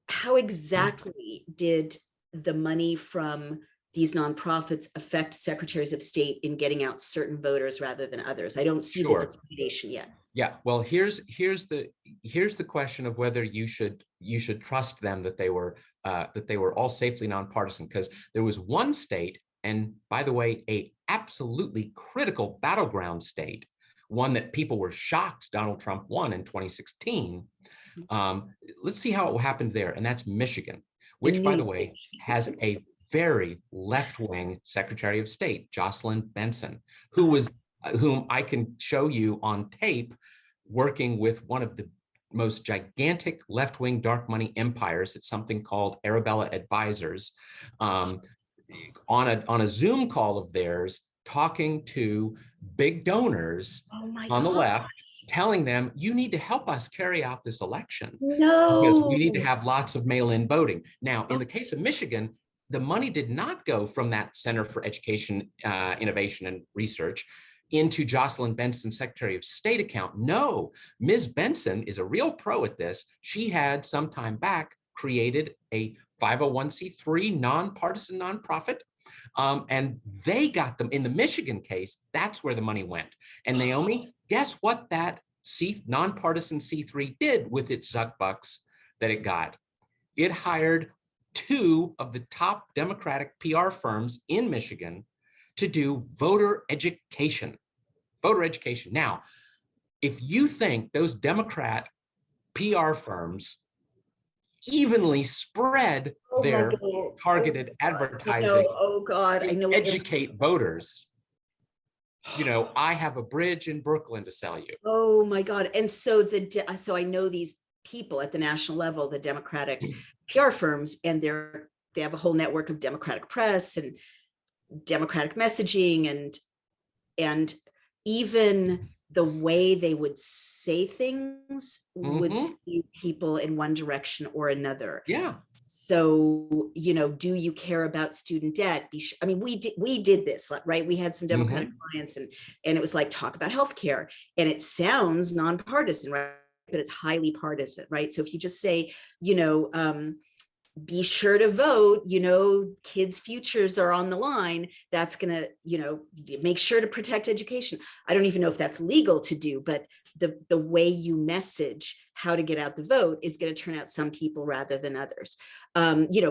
Speaker 1: how exactly did the money from these nonprofits affect secretaries of state in getting out certain voters rather than others? I don't see the discrimination yet.
Speaker 2: Yeah, well, here's the question of whether you should trust them that they were all safely nonpartisan, because there was one state, and by the way, a absolutely critical battleground state, one that people were shocked Donald Trump won in 2016. Let's see how it happened there, and that's Michigan, which, by the way, has a very left-wing Secretary of State, Jocelyn Benson, whom I can show you on tape working with one of the most gigantic left-wing dark money empires. It's something called Arabella Advisors, on a Zoom call of theirs, talking to big donors on the left, telling them, you need to help us carry out this election.
Speaker 1: No.
Speaker 2: Because we need to have lots of mail-in voting. Now, in the case of Michigan, the money did not go from that Center for Education, Innovation and Research into Jocelyn Benson's Secretary of State account. No, Ms. Benson is a real pro at this. She had some time back created a 501c3 nonpartisan nonprofit, and they got them in the Michigan case. That's where the money went. And Naomi, guess what that nonpartisan C3 did with its Zuck bucks that it got? It hired 2 of the top Democratic PR firms in Michigan to do voter education. voter education. Now, if you think those Democrat PR firms evenly spread
Speaker 1: Oh my
Speaker 2: their
Speaker 1: God. Oh
Speaker 2: targeted
Speaker 1: God.
Speaker 2: advertising
Speaker 1: Oh God. I
Speaker 2: to
Speaker 1: know what you're.
Speaker 2: educate voters, I have a bridge in Brooklyn to sell you.
Speaker 1: Oh my God. And so so I know these people at the national level, the Democratic PR firms, and they have a whole network of Democratic press and Democratic messaging, and even the way they would say things would skew people in one direction or another.
Speaker 2: Yeah.
Speaker 1: So, do you care about student debt? I mean, we did this, right? We had some Democratic clients, and it was like, talk about healthcare, and it sounds nonpartisan, right? But it's highly partisan, right? So if you just say, be sure to vote, kids' futures are on the line, that's going to, make sure to protect education. I don't even know if that's legal to do, but the way you message how to get out the vote is going to turn out some people rather than others.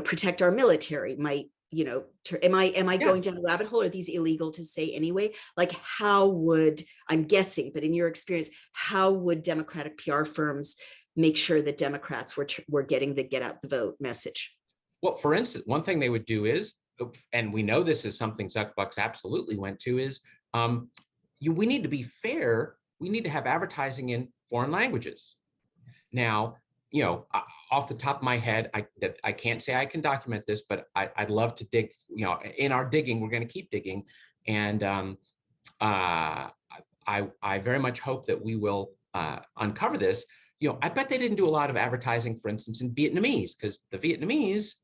Speaker 1: Protect our military might, am I going down a rabbit hole? Are these illegal to say anyway? Like, how would, I'm guessing, but in your experience, how would Democratic PR firms make sure that Democrats were getting the get out the vote message?
Speaker 2: Well, for instance, one thing they would do is, and we know this is something Zuckbucks absolutely went to, is we need to be fair. We need to have advertising in foreign languages. Now, off the top of my head, I can't say I can document this, but I'd love to dig, in our digging, we're going to keep digging. And I very much hope that we will uncover this. I bet they didn't do a lot of advertising, for instance, in Vietnamese, because the Vietnamese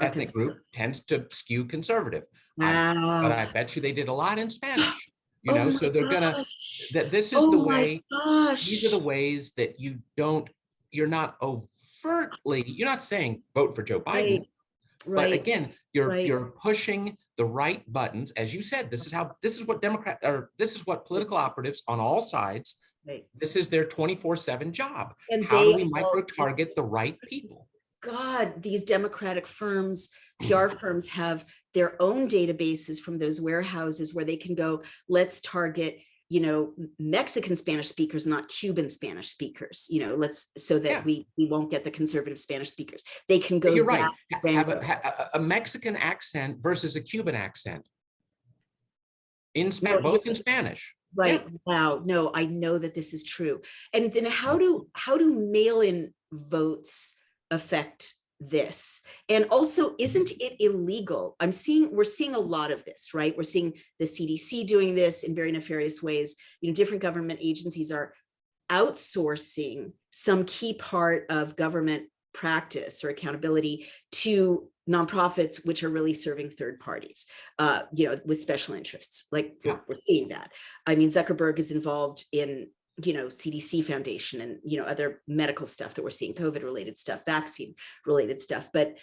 Speaker 2: ethnic group tends to skew conservative.
Speaker 1: Wow.
Speaker 2: But I bet you they did a lot in Spanish,
Speaker 1: Oh
Speaker 2: so they're gonna, that this is
Speaker 1: oh
Speaker 2: the
Speaker 1: my
Speaker 2: way,
Speaker 1: gosh.
Speaker 2: these are the ways that you're not overtly, you're not saying vote for Joe Biden, but again, you're pushing the right buttons. As you said, this is what political operatives on all sides, this is their 24/7 job.
Speaker 1: And
Speaker 2: how do we micro-target the right people?
Speaker 1: God, these Democratic firms, PR firms, have their own databases from those warehouses where they can go, let's target, Mexican Spanish speakers, not Cuban Spanish speakers, so that we won't get the conservative Spanish speakers. They can go.
Speaker 2: You're right. Have a Mexican accent versus a Cuban accent in Spanish, both in Spanish.
Speaker 1: Right. Yeah. Wow. No, I know that this is true. And then how do mail-in votes affect this? And also, isn't it illegal? We're seeing a lot of this, right? We're seeing the CDC doing this in very nefarious ways. Different government agencies are outsourcing some key part of government practice or accountability to nonprofits, which are really serving third parties, with special interests. Like we're seeing that. I mean, Zuckerberg is involved in, CDC Foundation and, other medical stuff that we're seeing, COVID related stuff, vaccine related stuff. But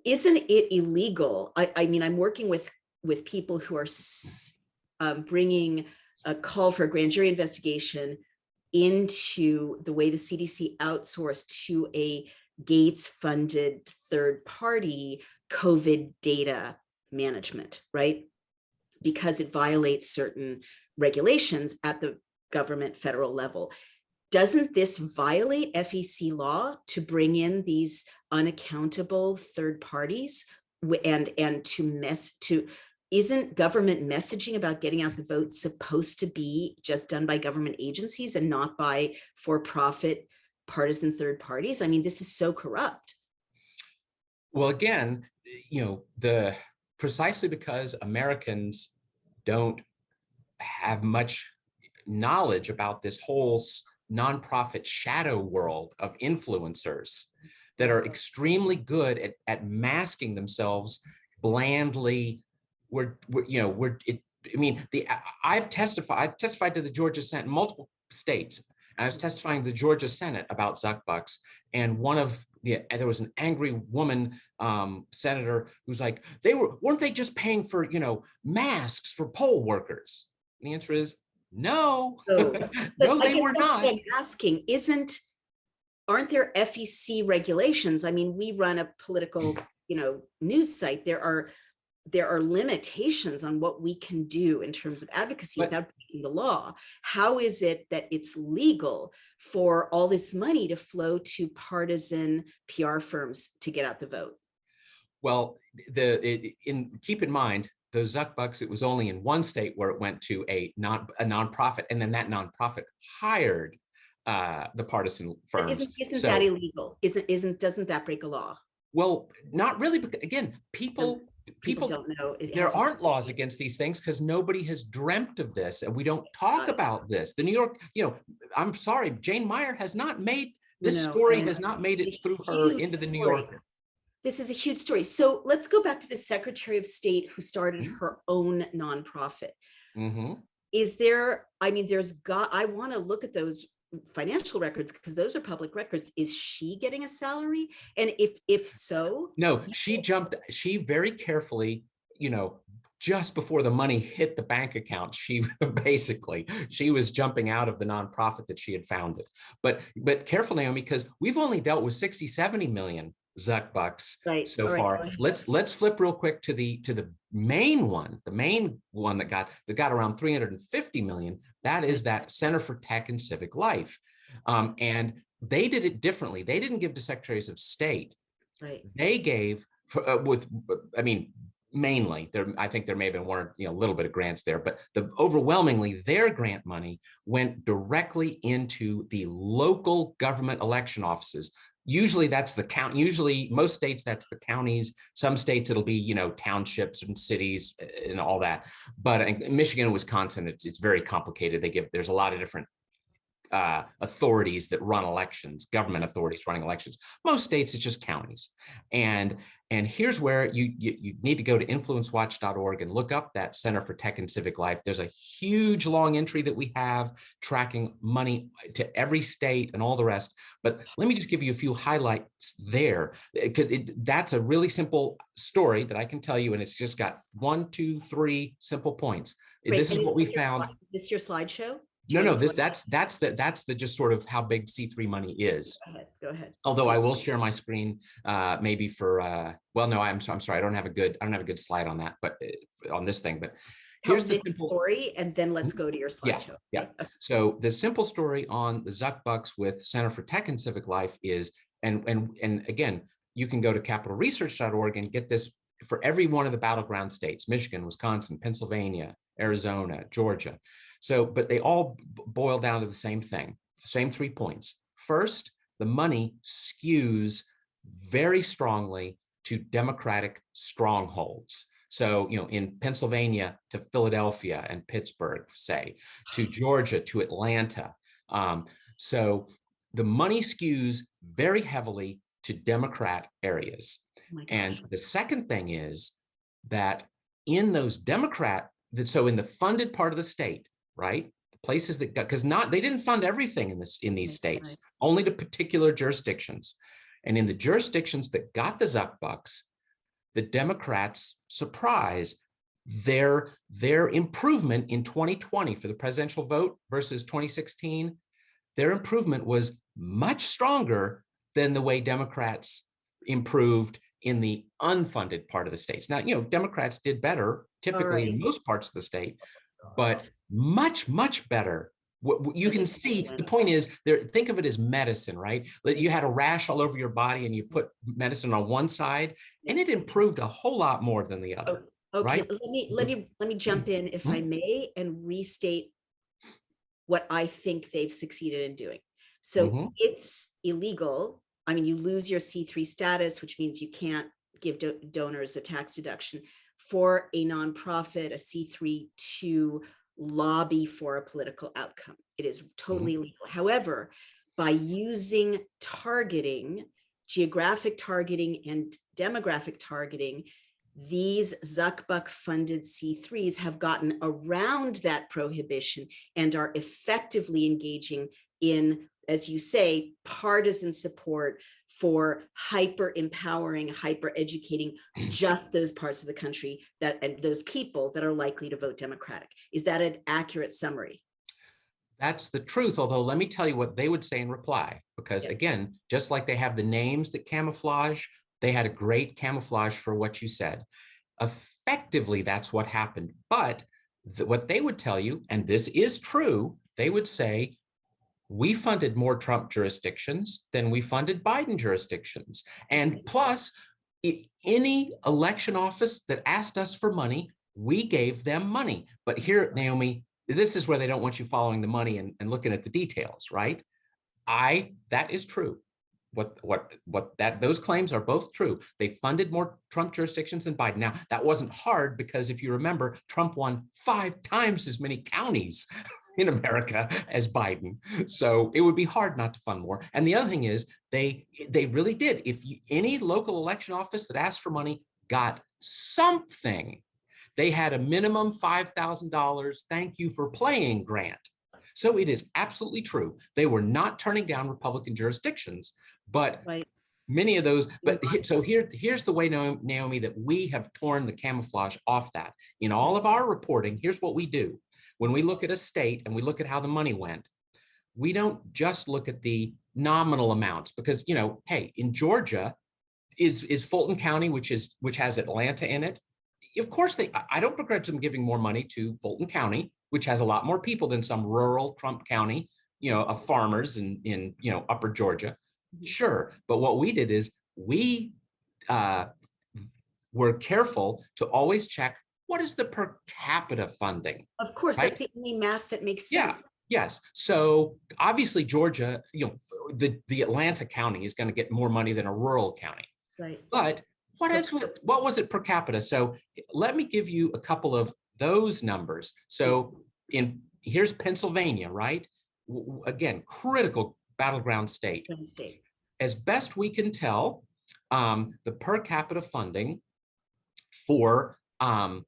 Speaker 1: isn't it illegal? I mean, I'm working with people who are bringing a call for a grand jury investigation into the way the CDC outsourced to a Gates-funded third party COVID data management, right? Because it violates certain regulations at the government federal level. Doesn't this violate FEC law to bring in these unaccountable third parties and isn't government messaging about getting out the vote supposed to be just done by government agencies and not by for-profit partisan third parties? I mean, this is so corrupt.
Speaker 2: Well, again, precisely because Americans don't have much knowledge about this whole nonprofit shadow world of influencers that are extremely good at masking themselves blandly. I've testified to the Georgia Senate in multiple states. I was testifying to the Georgia Senate about Zuckbucks, and there was an angry woman senator who's like, weren't they just paying for masks for poll workers? And the answer is no. No, they were not.
Speaker 1: What I'm asking, aren't there FEC regulations? I mean, we run a political news site. There are there are limitations on what we can do in terms of advocacy without breaking the law. How is it that it's legal for all this money to flow to partisan PR firms to get out the vote?
Speaker 2: Well, keep in mind, those Zuck bucks, it was only in one state where it went to a nonprofit, and then that nonprofit hired the partisan firms.
Speaker 1: Isn't that illegal? Doesn't that break a law?
Speaker 2: Well, not really, because again, people
Speaker 1: don't know.
Speaker 2: There aren't laws against these things because nobody has dreamt of this, and we don't talk about this. The New York, I'm sorry, Jane Meyer has not made this story, has not made it through her into the New Yorker.
Speaker 1: This is a huge story. So let's go back to the Secretary of State who started her own nonprofit. Is there, I mean, I want to look at those financial records because those are public records. Is she getting a salary? And if so?
Speaker 2: No, she very carefully, just before the money hit the bank account, she was jumping out of the nonprofit that she had founded. But careful, Naomi, because we've only dealt with 60, 70 million Zuck bucks so far. Let's flip real quick to the main one, that got around 350 million. That is that Center for Tech and Civic Life. And they did it differently. They didn't give to secretaries of state. They gave mainly there. I think there may have been one, a little bit of grants there, but overwhelmingly their grant money went directly into the local government election offices. Usually that's the county. Usually most states that's the counties. Some states it'll be townships and cities and all that. But in Michigan and Wisconsin, it's very complicated. There's a lot of different authorities that run elections, government authorities running elections. Most states it's just counties. And here's where you need to go to influencewatch.org and look up that Center for Tech and Civic Life. There's a huge long entry that we have tracking money to every state and all the rest. But let me just give you a few highlights there, because that's a really simple story that I can tell you, and it's just got 1, 2, 3 simple points. This is what we found.
Speaker 1: Is this your slideshow?
Speaker 2: No, that's the just sort of how big C3 money is.
Speaker 1: Go ahead.
Speaker 2: Although I will share my screen maybe for well, no, I'm sorry, I don't have a good slide on that, but on this thing. But here's the simple
Speaker 1: story, and then let's go to your slideshow.
Speaker 2: Yeah. So the simple story on the Zuck bucks with Center for Tech and Civic Life is, and again, you can go to capitalresearch.org and get this for every one of the battleground states: Michigan, Wisconsin, Pennsylvania, Arizona, Georgia. So, but they all boil down to the same thing, same 3 points. First, the money skews very strongly to Democratic strongholds. So, in Pennsylvania to Philadelphia and Pittsburgh, say, to Georgia to Atlanta. So the money skews very heavily to Democrat areas. And the second thing is that in those so in the funded part of the state, right? The places that got, because they didn't fund everything in these states, only to particular jurisdictions. And in the jurisdictions that got the Zuck bucks, the Democrats, surprise, their improvement in 2020 for the presidential vote versus 2016, their improvement was much stronger than the way Democrats improved in the unfunded part of the states. Now, Democrats did better typically in most parts of the state, but much, much better. What you can see, the point is, think of it as medicine, right? You had a rash all over your body and you put medicine on one side and it improved a whole lot more than the other.
Speaker 1: Okay,
Speaker 2: right?
Speaker 1: let me jump in, if I may, and restate what I think they've succeeded in doing. So it's illegal. I mean, you lose your C3 status, which means you can't give donors a tax deduction, for a nonprofit, a C3, to lobby for a political outcome. It is totally illegal. However, by using targeting, geographic targeting and demographic targeting, these Zuck buck funded C3s have gotten around that prohibition and are effectively engaging in, as you say, partisan support for hyper empowering, hyper educating just those parts of the country and those people that are likely to vote Democratic. Is that an accurate summary?
Speaker 2: That's the truth. Although, let me tell you what they would say in reply, because again, just like they have the names that camouflage, they had a great camouflage for what you said. effectively, that's what happened. But what they would tell you, and this is true, they would say, we funded more Trump jurisdictions than we funded Biden jurisdictions. And plus, if any election office that asked us for money, we gave them money. But here, Naomi, this is where they don't want you following the money and looking at the details, right? That is true. Those claims are both true. They funded more Trump jurisdictions than Biden. Now, that wasn't hard because if you remember, Trump won 5 times as many counties in America as Biden. So it would be hard not to fund more. And the other thing is they really did. If any local election office that asked for money got something, they had a minimum $5,000 thank you for playing grant. So it is absolutely true. They were not turning down Republican jurisdictions, but many of those, so here's the way, Naomi, that we have torn the camouflage off that. In all of our reporting, here's what we do. When we look at a state and we look at how the money went, we don't just look at the nominal amounts because, hey, in Georgia is Fulton County, which has Atlanta in it. Of course, I don't begrudge them giving more money to Fulton County, which has a lot more people than some rural Trump County, of farmers in upper Georgia. Sure. But what we did is we were careful to always check what is the per capita funding.
Speaker 1: Of course, right? That's the only math that makes sense.
Speaker 2: Yes. So obviously Georgia, the Atlanta County is going to get more money than a rural county.
Speaker 1: Right.
Speaker 2: But what was it per capita? So let me give you a couple of those numbers. So here's Pennsylvania, right? Again, critical battleground state. As best we can tell, the per capita funding for and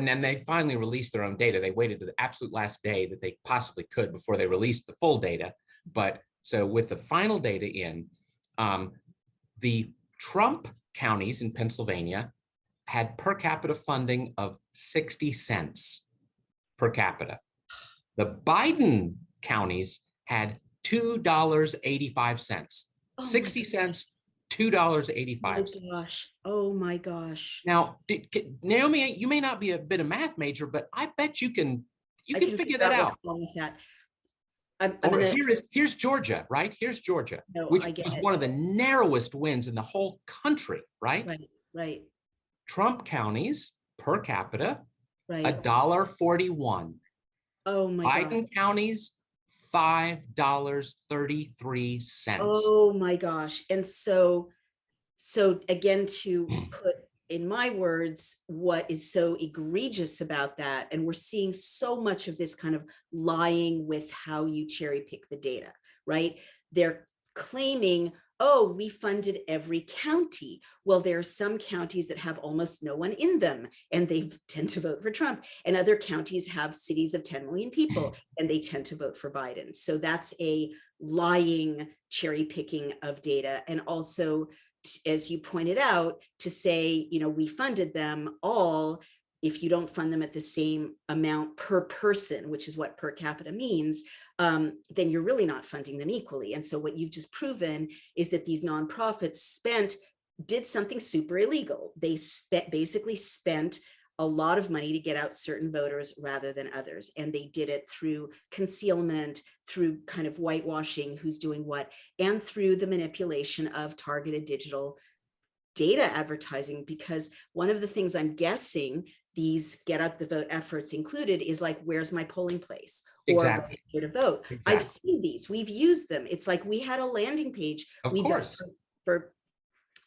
Speaker 2: then they finally released their own data. They waited to the absolute last day that they possibly could before they released the full data. But so with the final data in, the Trump counties in Pennsylvania had per capita funding of 60 cents per capita. The Biden counties had $2.85. 60 cents, $2.85.
Speaker 1: Oh my gosh.
Speaker 2: Now, Naomi, you may not be a bit of math major, but I bet you can figure that out. Here's Georgia, right? Here's Georgia, which was one of the narrowest wins in the whole country, right?
Speaker 1: Right.
Speaker 2: Trump counties per capita, $1.41.
Speaker 1: Oh my God.
Speaker 2: Biden counties, $5.33.
Speaker 1: Oh my gosh. And so again, to put in my words, what is so egregious about that, and we're seeing so much of this kind of lying with how you cherry pick the data, right? They're claiming, oh, we funded every county. Well, there are some counties that have almost no one in them, and they tend to vote for Trump. And other counties have cities of 10 million people, and they tend to vote for Biden. So that's a lying cherry picking of data. And also, as you pointed out, to say, we funded them all, if you don't fund them at the same amount per person, which is what per capita means, then you're really not funding them equally. And so what you've just proven is that these nonprofits did something super illegal. They basically spent a lot of money to get out certain voters rather than others. And they did it through concealment, through kind of whitewashing who's doing what, and through the manipulation of targeted digital data advertising. Because one of the things I'm guessing these get out the vote efforts included is like, where's my polling place?
Speaker 2: Exactly.
Speaker 1: Or where to vote. Exactly. I've seen these, we've used them. It's like we had a landing page we built for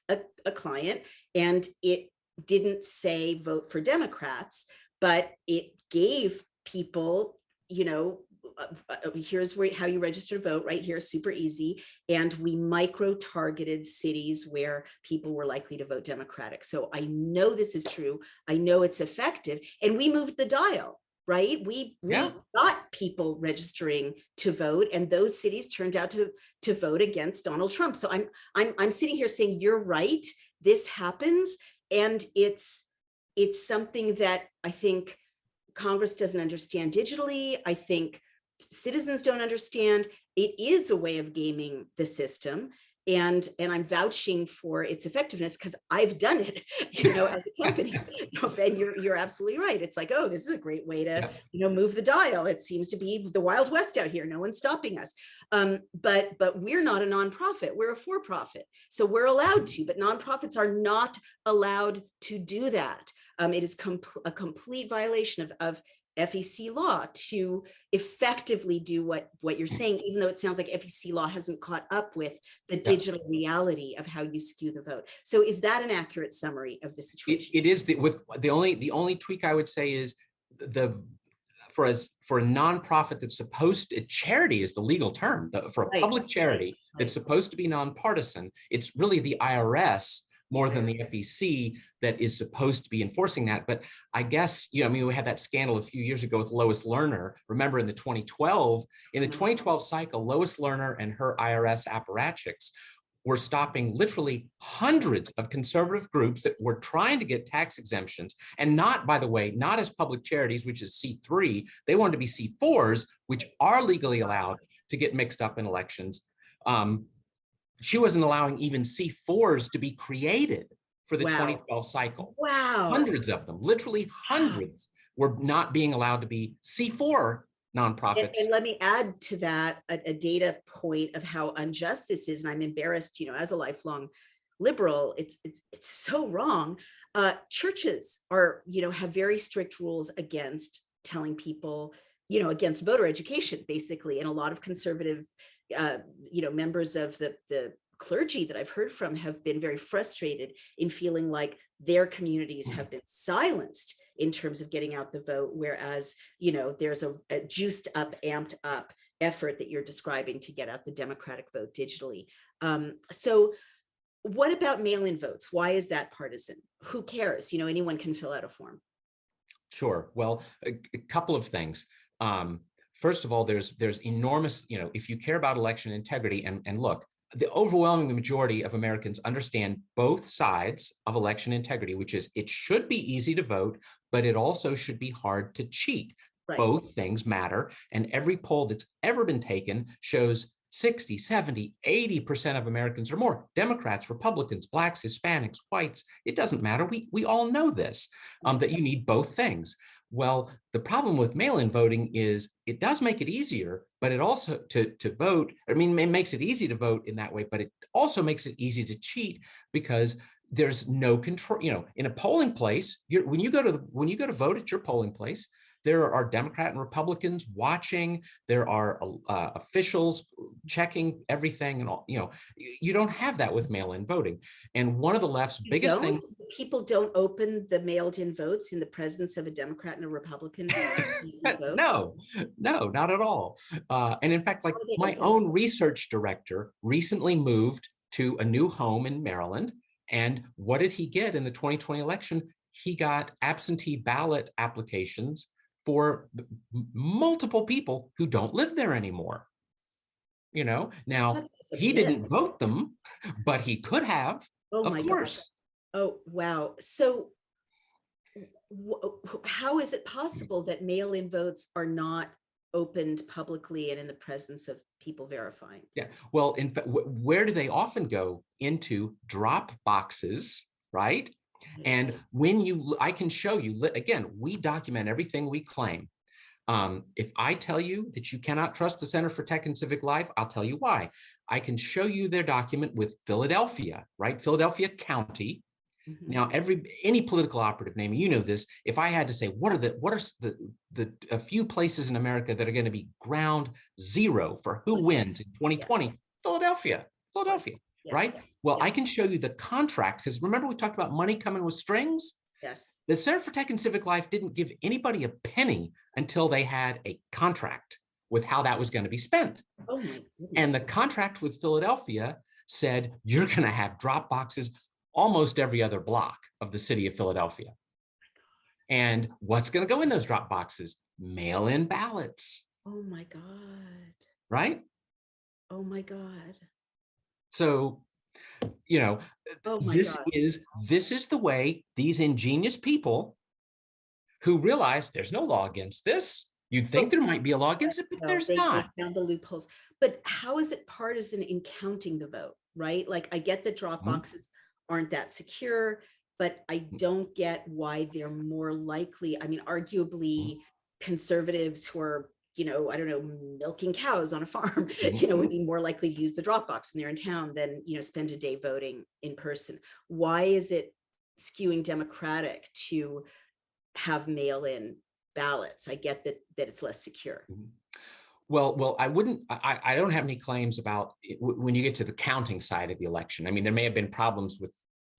Speaker 1: a client, and it didn't say vote for Democrats, but it gave people, here's how you register to vote, right here, super easy. And we micro-targeted cities where people were likely to vote Democratic. So I know this is true. I know it's effective. And we moved the dial, right? We got people registering to vote, and those cities turned out to vote against Donald Trump. So I'm sitting here saying, you're right, this happens. And it's something that I think Congress doesn't understand digitally. I think citizens don't understand. It is a way of gaming the system. and I'm vouching for its effectiveness because I've done it, as a company. And you're absolutely right. It's like, oh, this is a great way to, move the dial. It seems to be the Wild West out here. No one's stopping us. But we're not a nonprofit. We're a for-profit. So we're allowed to, but nonprofits are not allowed to do that. It is a complete violation of FEC law to effectively do what you're saying, even though it sounds like FEC law hasn't caught up with the digital reality of how you skew the vote. So is that an accurate summary of the situation?
Speaker 2: It is. The only tweak I would say is for a nonprofit that's supposed to, charity is the legal term, for a public charity that's supposed to be nonpartisan, it's really the IRS more than the FEC that is supposed to be enforcing that. But I guess, we had that scandal a few years ago with Lois Lerner. Remember in the 2012 cycle, Lois Lerner and her IRS apparatchiks were stopping literally hundreds of conservative groups that were trying to get tax exemptions, and not, by the way, not as public charities, which is C3. They wanted to be C4s, which are legally allowed to get mixed up in elections. She wasn't allowing even C4s to be created for the 2012 cycle.
Speaker 1: Wow.
Speaker 2: Hundreds of them, literally hundreds, were not being allowed to be C4 nonprofits.
Speaker 1: And let me add to that a data point of how unjust this is. And I'm embarrassed, as a lifelong liberal, it's so wrong. Churches are, have very strict rules against telling people, against voter education, basically. And a lot of conservative members of the clergy that I've heard from have been very frustrated in feeling like their communities have been silenced in terms of getting out the vote, whereas, there's a juiced up, amped up effort that you're describing to get out the democratic vote digitally. So what about mail-in votes? Why is that partisan? Who cares? Anyone can fill out a form.
Speaker 2: Sure. Well, a couple of things. First of all, there's enormous, if you care about election integrity, and look, the overwhelming majority of Americans understand both sides of election integrity, which is it should be easy to vote, but it also should be hard to cheat. Right. Both things matter. And every poll that's ever been taken shows 60, 70, 80% of Americans or more, Democrats, Republicans, Blacks, Hispanics, whites, it doesn't matter. We all know this, that you need both things. Well, the problem with mail-in voting is it does make it easier, but it also to vote, it makes it easy to vote in that way, but it also makes it easy to cheat because there's no control. In a polling place, when you go to vote at your polling place, there are Democrat and Republicans watching. There are officials checking everything, and all. You don't have that with mail-in voting. And one of the left's biggest things,
Speaker 1: people don't open the mailed-in votes in the presence of a Democrat and a Republican.
Speaker 2: No, not at all. And in fact, like my own research director recently moved to a new home in Maryland. And what did he get in the 2020 election? He got absentee ballot applications for multiple people who don't live there anymore. Now he didn't vote them, but he could have. Oh my gosh.
Speaker 1: Oh, wow. So how is it possible that mail-in votes are not opened publicly and in the presence of people verifying?
Speaker 2: Yeah, well, in fact, where do they often go? Into drop boxes, right? And when I can show you, again, we document everything we claim. If I tell you that you cannot trust the Center for Tech and Civic Life, I'll tell you why. I can show you their document with Philadelphia, right? Philadelphia County. Mm-hmm. Now, any political operative name, this, if I had to say, what are a few places in America that are going to be ground zero for who wins in 2020? Yeah. Philadelphia, yeah. Right? Well, yeah. I can show you the contract, because remember we talked about money coming with strings?
Speaker 1: Yes.
Speaker 2: The Center for Tech and Civic Life didn't give anybody a penny until they had a contract with how that was going to be spent. Oh my goodness. And the contract with Philadelphia said, you're going to have drop boxes almost every other block of the city of Philadelphia. And what's going to go in those drop boxes? Mail-in ballots.
Speaker 1: Oh my God.
Speaker 2: Right?
Speaker 1: Oh my God.
Speaker 2: So, this is the way these ingenious people who realize there's no law against this. You'd think there might be a law against it, but there's not.
Speaker 1: They found the loopholes. But how is it partisan in counting the vote? right? Like I get that drop boxes aren't that secure, but I don't get why they're more likely. I mean, arguably conservatives who are, I don't know, milking cows on a farm, would be more likely to use the drop box when they're in town than, spend a day voting in person. Why is it skewing Democratic to have mail-in ballots? I get that it's less secure.
Speaker 2: Well, I don't have any claims about it when you get to the counting side of the election. I mean, there may have been problems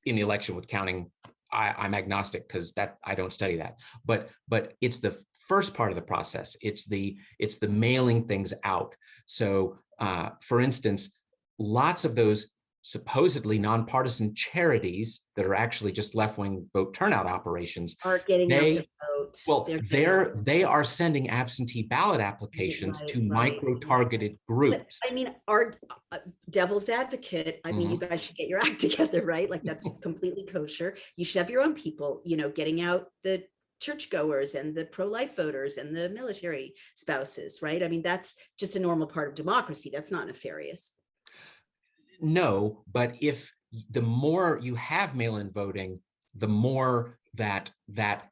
Speaker 2: in the election with counting. I'm agnostic because I don't study that. But it's the first part of the process. It's the mailing things out. So, for instance, lots of those supposedly nonpartisan charities that are actually just left-wing vote turnout operations
Speaker 1: are getting out the vote.
Speaker 2: Well, they are sending absentee ballot applications to micro-targeted groups.
Speaker 1: But, I mean, our devil's advocate, I mean, you guys should get your act together, right? Like that's completely kosher. You should have your own people, getting out the churchgoers and the pro-life voters and the military spouses, right? I mean, that's just a normal part of democracy. That's not nefarious.
Speaker 2: No, but if the more you have mail-in voting, the more that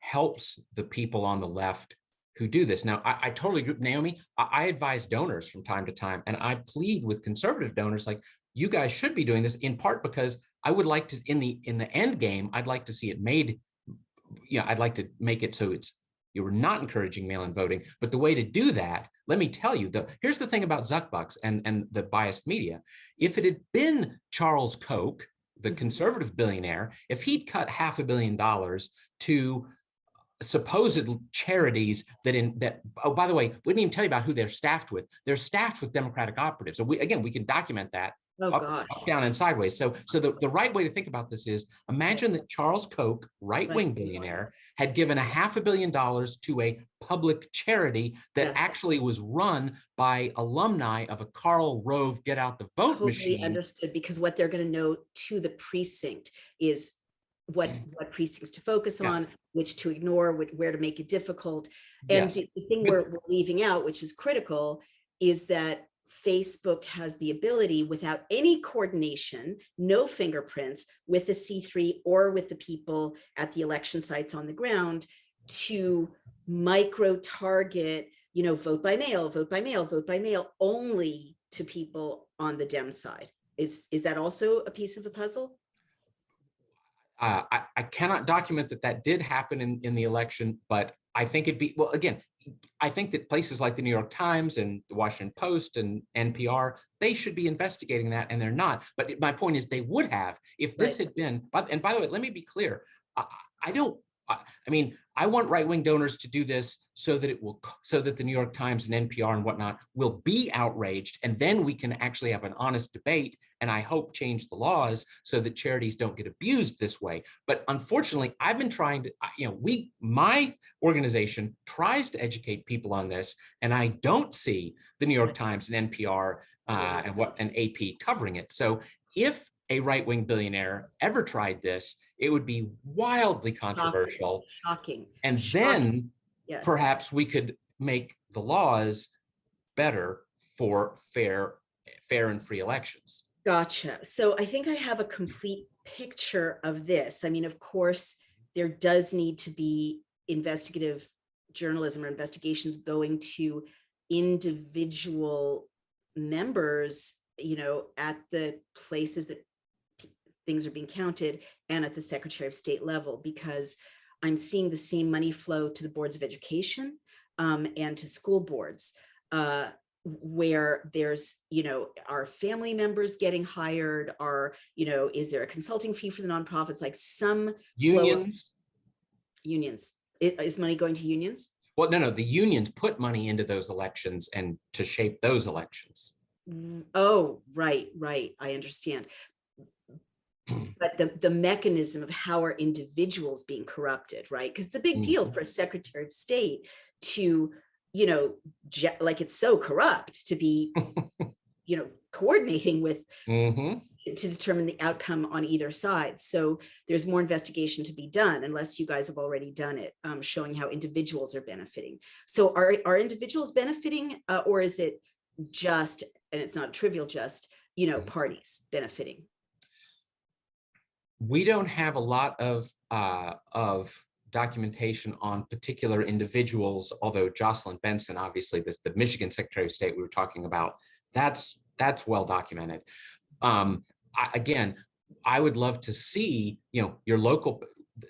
Speaker 2: helps the people on the left who do this. Now, I totally agree, Naomi. I advise donors from time to time, and I plead with conservative donors, like, you guys should be doing this, in part because I would like to, in the end game, I'd like to see it made, I'd like to make it so you're not encouraging mail-in voting. But the way to do that, let me tell you, here's the thing about Zuck and the biased media. If it had been Charles Koch, the conservative billionaire, if he'd cut $500 million to supposed charities that, oh, by the way, we didn't even tell you about who they're staffed with. They're staffed with Democratic operatives. So we can document that. Up, down, and sideways. So the right way to think about this is, imagine that Charles Koch, right-wing billionaire, had given $500 million to a public charity that actually was run by alumni of a Karl Rove Get Out the Vote machine.
Speaker 1: Understood, because what they're going to know to the precinct is what precincts to focus on, which to ignore, where to make it difficult. And the thing we're leaving out, which is critical, is that Facebook has the ability, without any coordination, no fingerprints, with the C3 or with the people at the election sites on the ground, to micro target, vote by mail, vote by mail, vote by mail, only to people on the Dem side. Is that also a piece of the puzzle?
Speaker 2: I cannot document that did happen in the election, but I think it'd be, well, again, I think that places like the New York Times and the Washington Post and NPR, they should be investigating that, and they're not. But my point is, they would have if this had been. And by the way, let me be clear. I want right-wing donors to do this so that the New York Times and NPR and whatnot will be outraged, and then we can actually have an honest debate, and I hope change the laws so that charities don't get abused this way. But unfortunately, I've been trying to, my organization tries to educate people on this, and I don't see the New York Times and NPR and AP covering it. So if a right-wing billionaire ever tried this, it would be wildly controversial.
Speaker 1: Shocking.
Speaker 2: And then perhaps we could make the laws better for fair and free elections.
Speaker 1: Gotcha. So I think I have a complete picture of this. I mean, of course, there does need to be investigative journalism or investigations going to individual members, at the places that things are being counted, and at the Secretary of State level, because I'm seeing the same money flow to the boards of education and to school boards, where there's, are family members getting hired? Is there a consulting fee for the nonprofits? Like some
Speaker 2: unions?
Speaker 1: Unions. Is money going to unions?
Speaker 2: Well, no, the unions put money into those elections and to shape those elections.
Speaker 1: Oh, right. I understand. But the mechanism of how are individuals being corrupted, right? Because it's a big deal for a Secretary of State to, like, it's so corrupt to be, coordinating with to determine the outcome on either side. So there's more investigation to be done, unless you guys have already done it, showing how individuals are benefiting. So are individuals benefiting, or is it just, and it's not trivial, just, parties benefiting?
Speaker 2: We don't have a lot of documentation on particular individuals, although Jocelyn Benson, obviously, the Michigan Secretary of State we were talking about, that's well documented. Again, I would love to see, your local,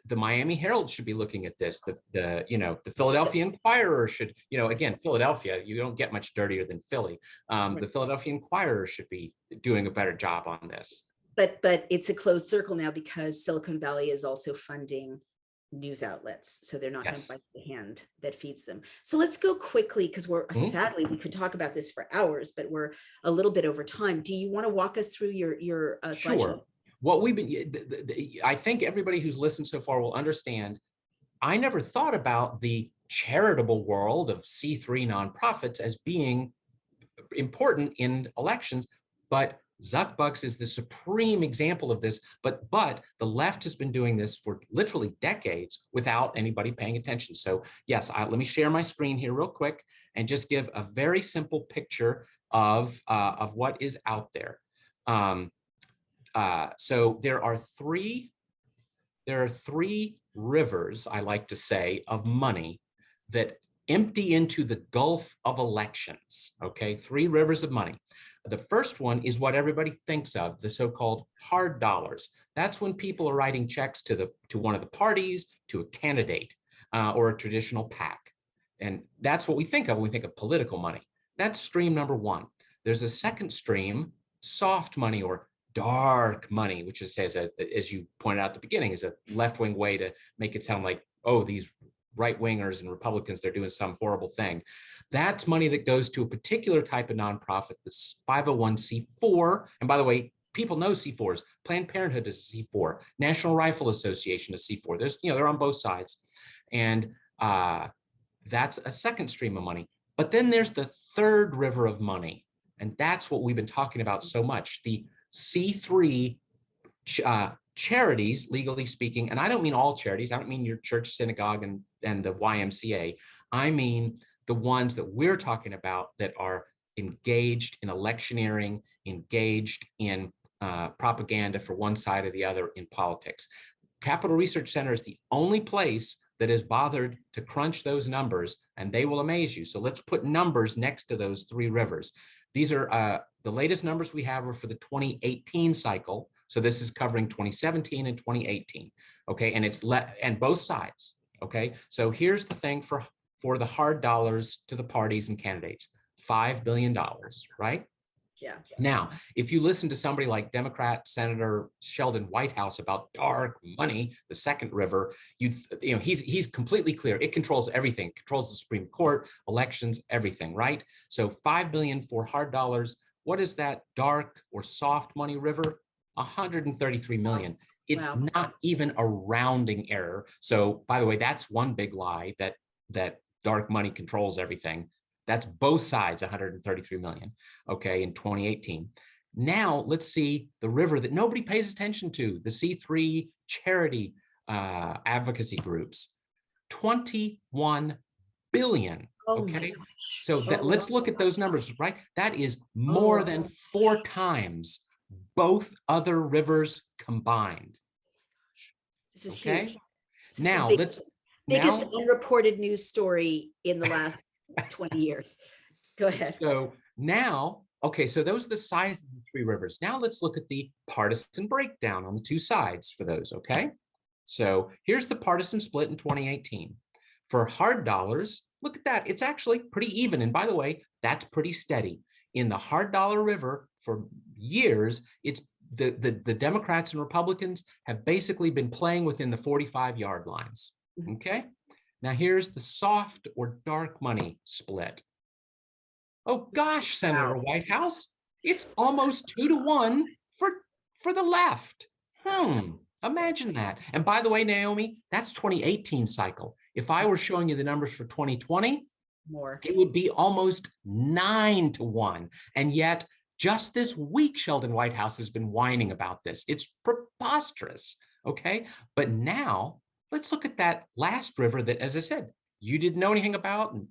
Speaker 2: the Miami Herald should be looking at this. The Philadelphia Inquirer should, again, Philadelphia, you don't get much dirtier than Philly. The Philadelphia Inquirer should be doing a better job on this.
Speaker 1: But it's a closed circle now because Silicon Valley is also funding news outlets, so they're not going to bite the hand that feeds them. So let's go quickly, because sadly we could talk about this for hours, but we're a little bit over time. Do you want to walk us through your slideshow?
Speaker 2: Sure. What we've been, I think everybody who's listened so far will understand. I never thought about the charitable world of C3 nonprofits as being important in elections, but Zuck is the supreme example of this, but the left has been doing this for literally decades without anybody paying attention. So yes, let me share my screen here real quick and just give a very simple picture of what is out there. So there are three rivers, I like to say, of money that empty into the gulf of elections. Okay, 3 rivers of money. The first one is what everybody thinks of, the so-called hard dollars. That's when people are writing checks to one of the parties, to a candidate, or a traditional PAC. And that's what we think of when we think of political money. That's stream number 1. There's a second stream, soft money or dark money, which is, as you pointed out at the beginning, is a left-wing way to make it sound like, oh, these right-wingers and Republicans, they're doing some horrible thing. That's money that goes to a particular type of nonprofit, the 501c4. And by the way, people know C4s. Planned Parenthood is C4. National Rifle Association is C4. There's, they're on both sides. And that's a second stream of money. But then there's the third river of money. And that's what we've been talking about so much, the C3 charities, legally speaking. And I don't mean all charities. I don't mean your church, synagogue, and the YMCA. I mean the ones that we're talking about that are engaged in electioneering, engaged in propaganda for one side or the other in politics. Capital Research Center is the only place that has bothered to crunch those numbers, and they will amaze you. So let's put numbers next to those 3 rivers. These are the latest numbers we have are for the 2018 cycle. So this is covering 2017 and 2018. Okay, and it's and both sides. Okay, so here's the thing for the hard dollars to the parties and candidates, $5 billion, right?
Speaker 1: Yeah.
Speaker 2: Now, if you listen to somebody like Democrat Senator Sheldon Whitehouse about dark money, the second river, he's completely clear. It controls everything, controls the Supreme Court, elections, everything, right? So $5 billion for hard dollars. What is that dark or soft money river? 133 million. It's not even a rounding error. So by the way, that's one big lie that dark money controls everything. That's both sides, 133 million, okay, in 2018. Now let's see the river that nobody pays attention to, the C3 charity advocacy groups, 21 billion, okay? So let's look at those numbers, right? That is more than 4 times both other rivers combined.
Speaker 1: This is
Speaker 2: okay?
Speaker 1: Huge.
Speaker 2: Now
Speaker 1: biggest unreported news story in the last 20 years. Go ahead.
Speaker 2: So now, okay, so those are the size of the 3 rivers. Now let's look at the partisan breakdown on the 2 sides for those, okay? So here's the partisan split in 2018. For hard dollars, look at that. It's actually pretty even. And by the way, that's pretty steady. In the hard dollar river for years, it's the Democrats and Republicans have basically been playing within the 45-yard lines, okay? Now here's the soft or dark money split. Oh gosh, Senator Whitehouse, it's almost 2-to-1 for the left. Imagine that. And by the way, Naomi, that's 2018 cycle. If I were showing you the numbers for 2020, it would be almost 9-to-1. And yet, just this week, Sheldon Whitehouse has been whining about this. It's preposterous, okay? But now, let's look at that last river that, as I said, you didn't know anything about, and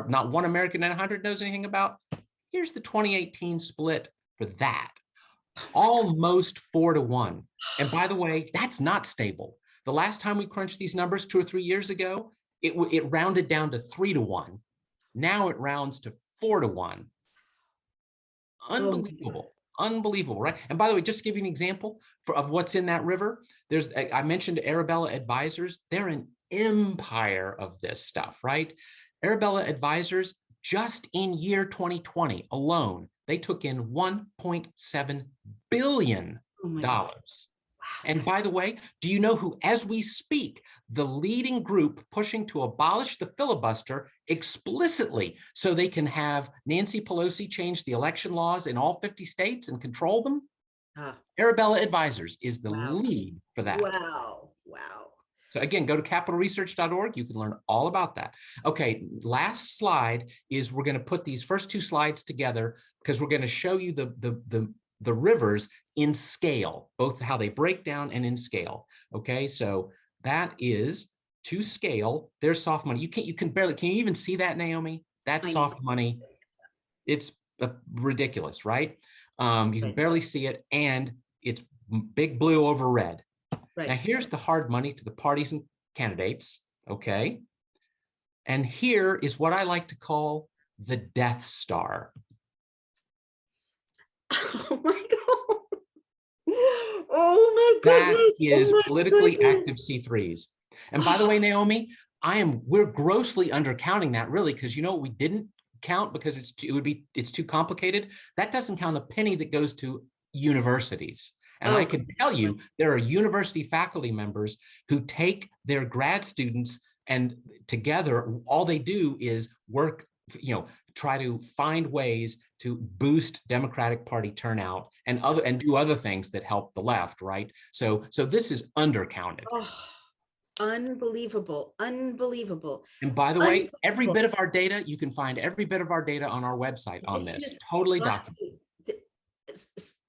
Speaker 2: not one American in 100 knows anything about. Here's the 2018 split for that. almost 4-1. And by the way, that's not stable. The last time we crunched these numbers 2 or 3 years ago, it rounded down to 3-1. Now it rounds to 4-1.
Speaker 1: Oh my God.
Speaker 2: Unbelievable. Unbelievable, right? And by the way, just to give you an example of what's in that river, I mentioned Arabella Advisors. They're an empire of this stuff, right? Arabella Advisors, just in year 2020 alone, they took in $1.7 billion.
Speaker 1: Oh my God.
Speaker 2: And by the way, do you know who, as we speak, the leading group pushing to abolish the filibuster explicitly so they can have Nancy Pelosi change the election laws in all 50 states and control them?
Speaker 1: Ah,
Speaker 2: Arabella Advisors is the
Speaker 1: wow.
Speaker 2: lead for that.
Speaker 1: Wow. Wow.
Speaker 2: So again, go to capitalresearch.org. You can learn all about that. Okay, last slide is we're going to put these first 2 slides together because we're going to show you the rivers in scale, both how they break down and in scale. Okay, so that is to scale. There's soft money. You can barely, can you even see that, Naomi? That's soft money. It's ridiculous, right? You can barely see it, and it's big blue over red. Now here's the hard money to the partisan candidates, okay? And here is what I like to call the Death Star.
Speaker 1: Oh my God. Oh my goodness.
Speaker 2: That is
Speaker 1: oh
Speaker 2: politically active C3s. And by the way, Naomi, we're grossly undercounting that, really, because you know what we didn't count because it's too complicated. That doesn't count a penny that goes to universities. And I can tell you there are university faculty members who take their grad students, and together all they do is work, try to find ways to boost Democratic Party turnout and do other things that help the left, right? So this is undercounted.
Speaker 1: Oh, unbelievable. Unbelievable.
Speaker 2: And by the way, every bit of our data, you can find every bit of our data on our website on this. Totally documented.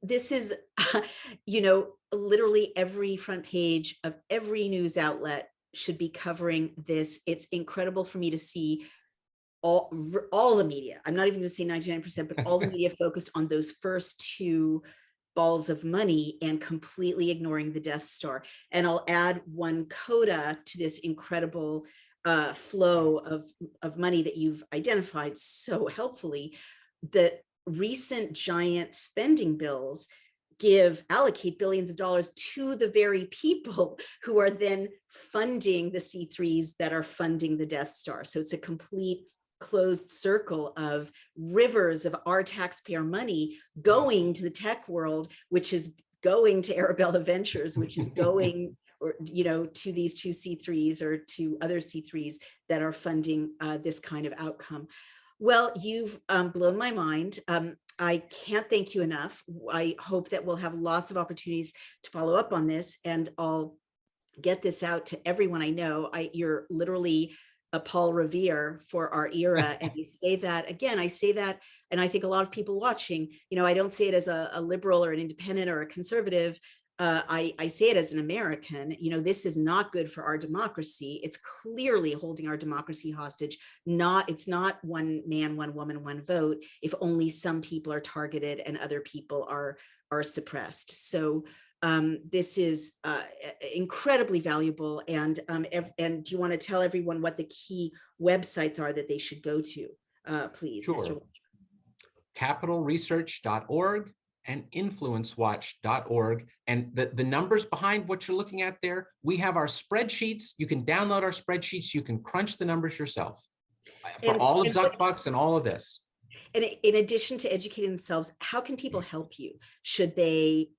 Speaker 1: This is, literally every front page of every news outlet should be covering this. It's incredible for me to see all the media. I'm not even going to say 99%, but all the media focused on those first 2 balls of money and completely ignoring the Death Star. And I'll add one coda to this incredible flow of money that you've identified so helpfully. The recent giant spending bills allocate billions of dollars to the very people who are then funding the C3s that are funding the Death Star. So it's a complete closed circle of rivers of our taxpayer money going to the tech world, which is going to Arabella Ventures, which is going to these 2 C3s or to other C3s that are funding this kind of outcome. Well, you've blown my mind. I can't thank you enough. I hope that we'll have lots of opportunities to follow up on this, and I'll get this out to everyone I know. You're literally a Paul Revere for our era. And you say that, again, I say that, and I think a lot of people watching, I don't say it as a liberal or an independent or a conservative. I say it as an American. This is not good for our democracy. It's clearly holding our democracy hostage. It's not one man, one woman, one vote, if only some people are targeted and other people are suppressed. So this is incredibly valuable. And do you want to tell everyone what the key websites are that they should go to, please?
Speaker 2: Sure.
Speaker 1: Mr.
Speaker 2: capitalresearch.org and influencewatch.org. And the numbers behind what you're looking at there, we have our spreadsheets. You can download our spreadsheets. You can crunch the numbers yourself for all of Zuckbucks and all of this.
Speaker 1: And in addition to educating themselves, how can people help you? Should they,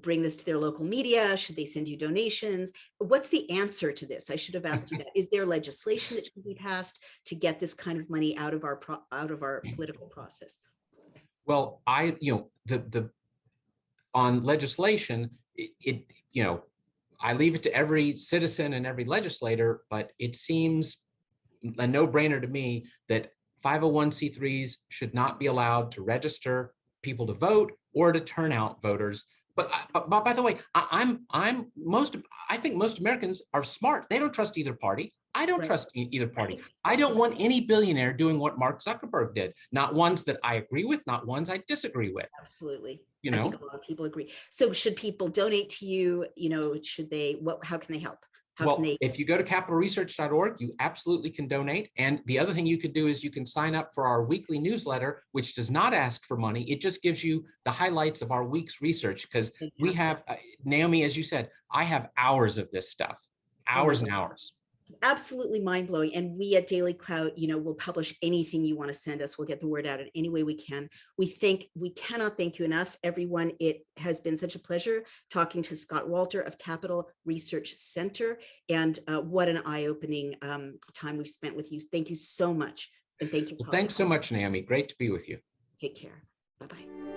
Speaker 1: bring this to their local media? Should they send you donations? What's the answer to this? I should have asked you that. Is there legislation that should be passed to get this kind of money out of our political process?
Speaker 2: Well, on legislation, I leave it to every citizen and every legislator, but it seems a no-brainer to me that 501c3s should not be allowed to register people to vote or to turn out voters. But by the way, I think most Americans are smart. They don't trust either party. I don't trust either party. I don't want any billionaire doing what Mark Zuckerberg did. Not ones that I agree with, not ones I disagree with.
Speaker 1: Absolutely.
Speaker 2: you
Speaker 1: I think
Speaker 2: know.
Speaker 1: a lot of people agree. So should people donate to you? Should they, how can they help? How can
Speaker 2: Well,
Speaker 1: they?
Speaker 2: if you go to capitalresearch.org, you absolutely can donate. And the other thing you can do is you can sign up for our weekly newsletter, which does not ask for money. It just gives you the highlights of our week's research, because we have, Naomi, as you said, I have hours of this stuff,
Speaker 1: Oh my
Speaker 2: hours and
Speaker 1: God.
Speaker 2: hours.
Speaker 1: Absolutely mind-blowing. And we at Daily Clout, will publish anything you want to send us. We'll get the word out in any way we can. We cannot thank you enough, everyone. It has been such a pleasure talking to Scott Walter of Capital Research Center. And what an eye-opening time we've spent with you. Thank you so much. And thank you.
Speaker 2: Well, thanks so much, Naomi. Great to be with you.
Speaker 1: Take care. Bye-bye.